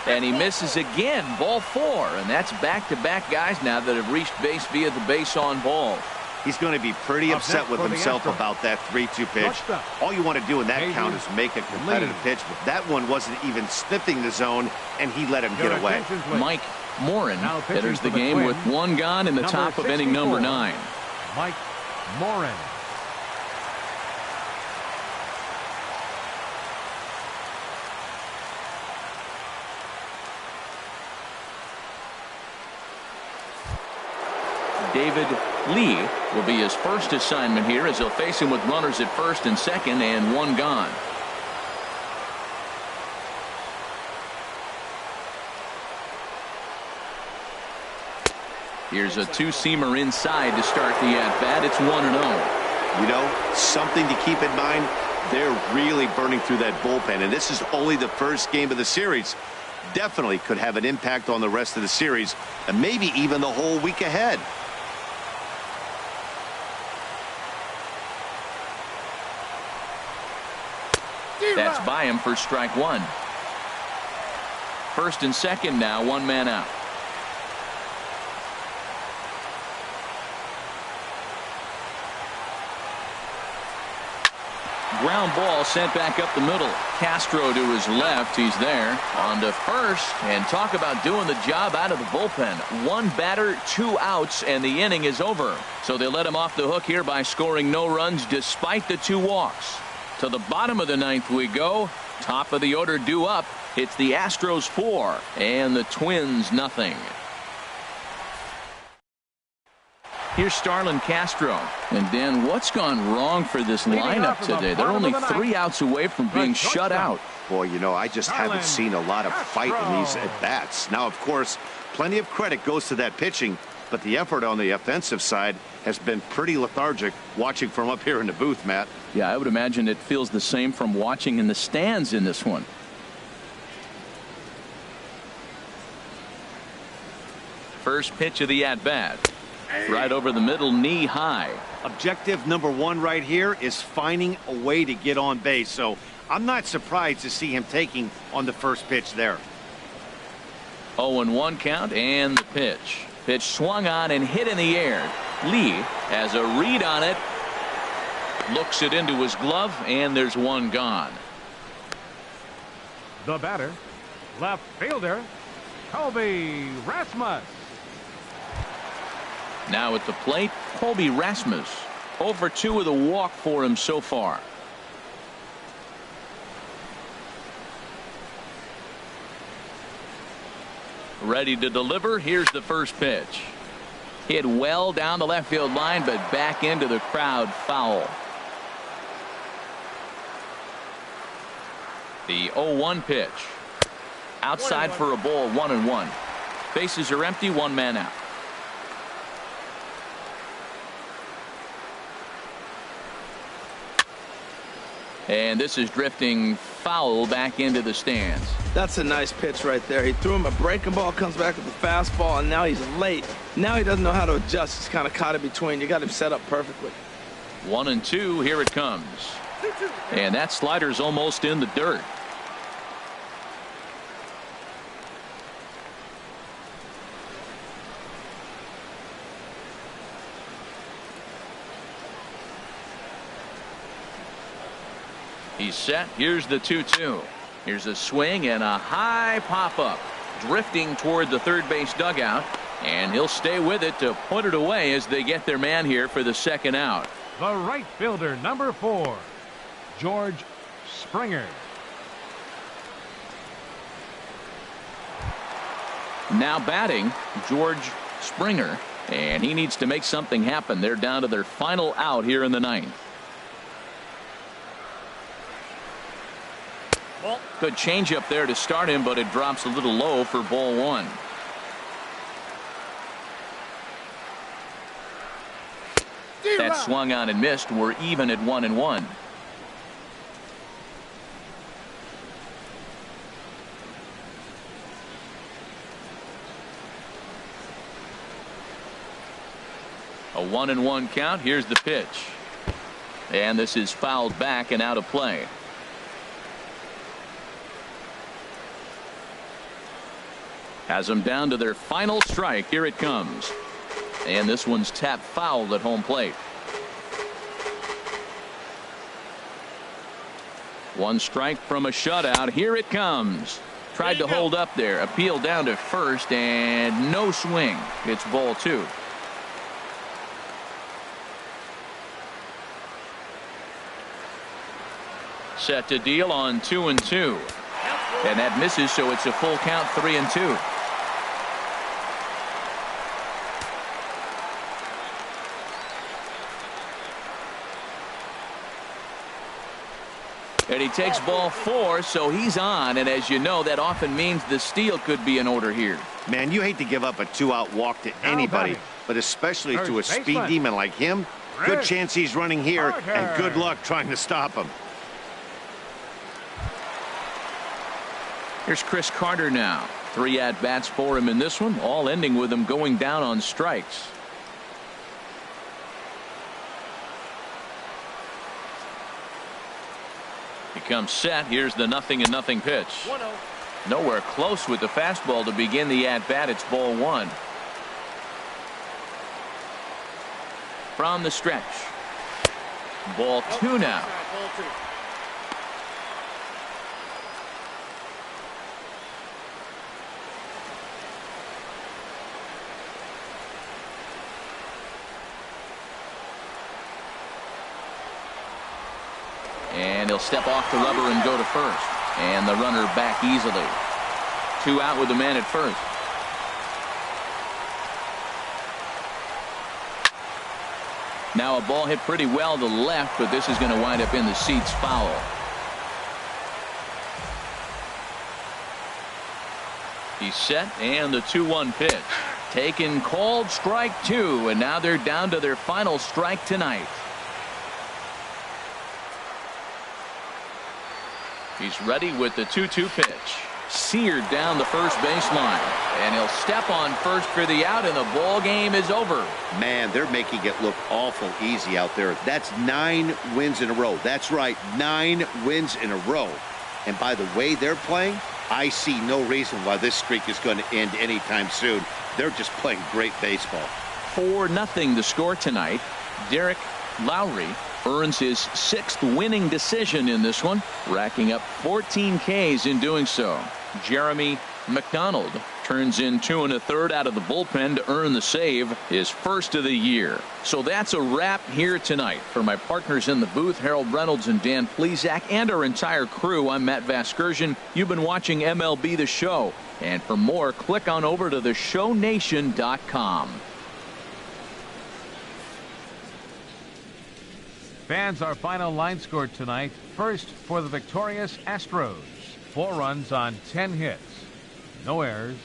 And he misses again. Ball 4. And that's back-to-back guys now that have reached base via the base on ball.
He's going to be pretty upset with himself about that 3-2 pitch. All you want to do in that count is make a competitive pitch, but that one wasn't even sniffing the zone, and he let him get away.
Mike Morin enters the game with 1 gone in the top of inning number 9.
Mike Morin.
David Lee will be his first assignment here as he'll face him with runners at first and second and 1 gone. Here's a 2-seamer inside to start the at-bat. It's 1-0.
You know, something to keep in mind, they're really burning through that bullpen, and this is only the first game of the series. Definitely could have an impact on the rest of the series and maybe even the whole week ahead.
That's by him for strike 1. First and second now, 1 man out. Ground ball sent back up the middle. Castro to his left. He's there on to first. And talk about doing the job out of the bullpen. 1 batter, 2 outs, and the inning is over. So they let him off the hook here by scoring no runs despite the 2 walks. To the bottom of the 9th we go. Top of the order due up. It's the Astros 4 and the Twins nothing. Here's Starlin Castro. And Dan, what's gone wrong for this lineup today? They're only 3 outs away from being shut out.
Boy, you know, I just haven't seen a lot of fight in these at-bats. Now, of course, plenty of credit goes to that pitching, but the effort on the offensive side has been pretty lethargic watching from up here in the booth, Matt.
Yeah, I would imagine it feels the same from watching in the stands in this one. First pitch of the at-bat. Right over the middle, knee high.
Objective number 1 right here is finding a way to get on base. So I'm not surprised to see him taking on the first pitch there.
0-1 count and the pitch. Pitch swung on and hit in the air. Lee has a read on it. Looks it into his glove, and there's 1 gone.
The batter, left fielder, Colby Rasmus.
Now at the plate, Colby Rasmus. 0 for 2 with a walk for him so far. Ready to deliver. Here's the first pitch. Hit well down the left field line, but back into the crowd, foul. The 0-1 pitch. Outside for a ball, 1-1. Bases are empty, 1 man out. And this is drifting foul back into the stands.
That's a nice pitch right there. He threw him a breaking ball, comes back with a fastball, and now he's late. Now he doesn't know how to adjust. He's kind of caught in between. You got him set up perfectly.
1-2. Here it comes. And that slider's almost in the dirt. He's set. Here's the 2-2. Here's a swing and a high pop-up. Drifting toward the third base dugout. And he'll stay with it to put it away as they get their man here for the second out.
The right fielder, number 4, George Springer.
Now batting, George Springer. And he needs to make something happen. They're down to their final out here in the 9th. Good changeup there to start him, but it drops a little low for ball one. That swung on and missed. We're even at 1-1. A 1-1 count. Here's the pitch. And this is fouled back and out of play. Has them down to their final strike. Here it comes. And this one's tapped foul at home plate. One strike from a shutout. Here it comes. Tried to hold up there. Appeal down to first and no swing. It's ball two. Set to deal on 2-2. And that misses, so it's a full count, 3-2. And he takes ball four, so he's on. And as you know, that often means the steal could be in order here.
Man, you hate to give up a 2-out walk to anybody, but especially to a speed demon like him. Good chance he's running here, and good luck trying to stop him.
Here's Chris Carter now. 3 at-bats for him in this one, all ending with him going down on strikes. He comes set. Here's the 0-0 pitch. 1-0. Nowhere close with the fastball to begin the at-bat. It's ball one. From the stretch. Ball two now. And he'll step off the rubber and go to first. And the runner back easily. 2 out with the man at first. Now a ball hit pretty well to left, but this is going to wind up in the seats foul. He's set, and the 2-1 pitch. Taken, called, strike two, and now they're down to their final strike tonight. He's ready with the 2-2 pitch. Seared down the first baseline. And he'll step on first for the out, and the ball game is over.
Man, they're making it look awful easy out there. That's 9 wins in a row. That's right, 9 wins in a row. And by the way they're playing, I see no reason why this streak is going to end anytime soon. They're just playing great baseball.
4-0 the score tonight. Derek Lowry earns his 6th winning decision in this one, racking up 14 Ks in doing so. Jeremy McDonald turns in 2 1/3 out of the bullpen to earn the save, his first of the year. So that's a wrap here tonight. For my partners in the booth, Harold Reynolds and Dan Plesac, and our entire crew, I'm Matt Vasgersian. You've been watching MLB The Show. And for more, click on over to theshownation.com.
Fans, our final line score tonight. First for the victorious Astros. 4 runs on 10 hits. No errors.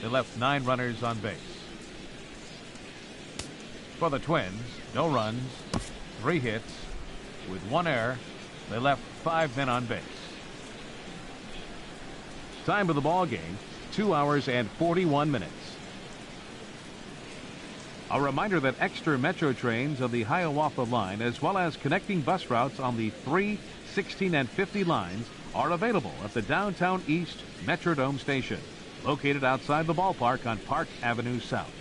They left 9 runners on base. For the Twins, no runs, 3 hits. With 1 error, they left 5 men on base. Time of the ball game, 2 hours and 41 minutes. A reminder that extra Metro trains on the Hiawatha line, as well as connecting bus routes on the 3, 16, and 50 lines, are available at the Downtown East Metrodome station, located outside the ballpark on Park Avenue South.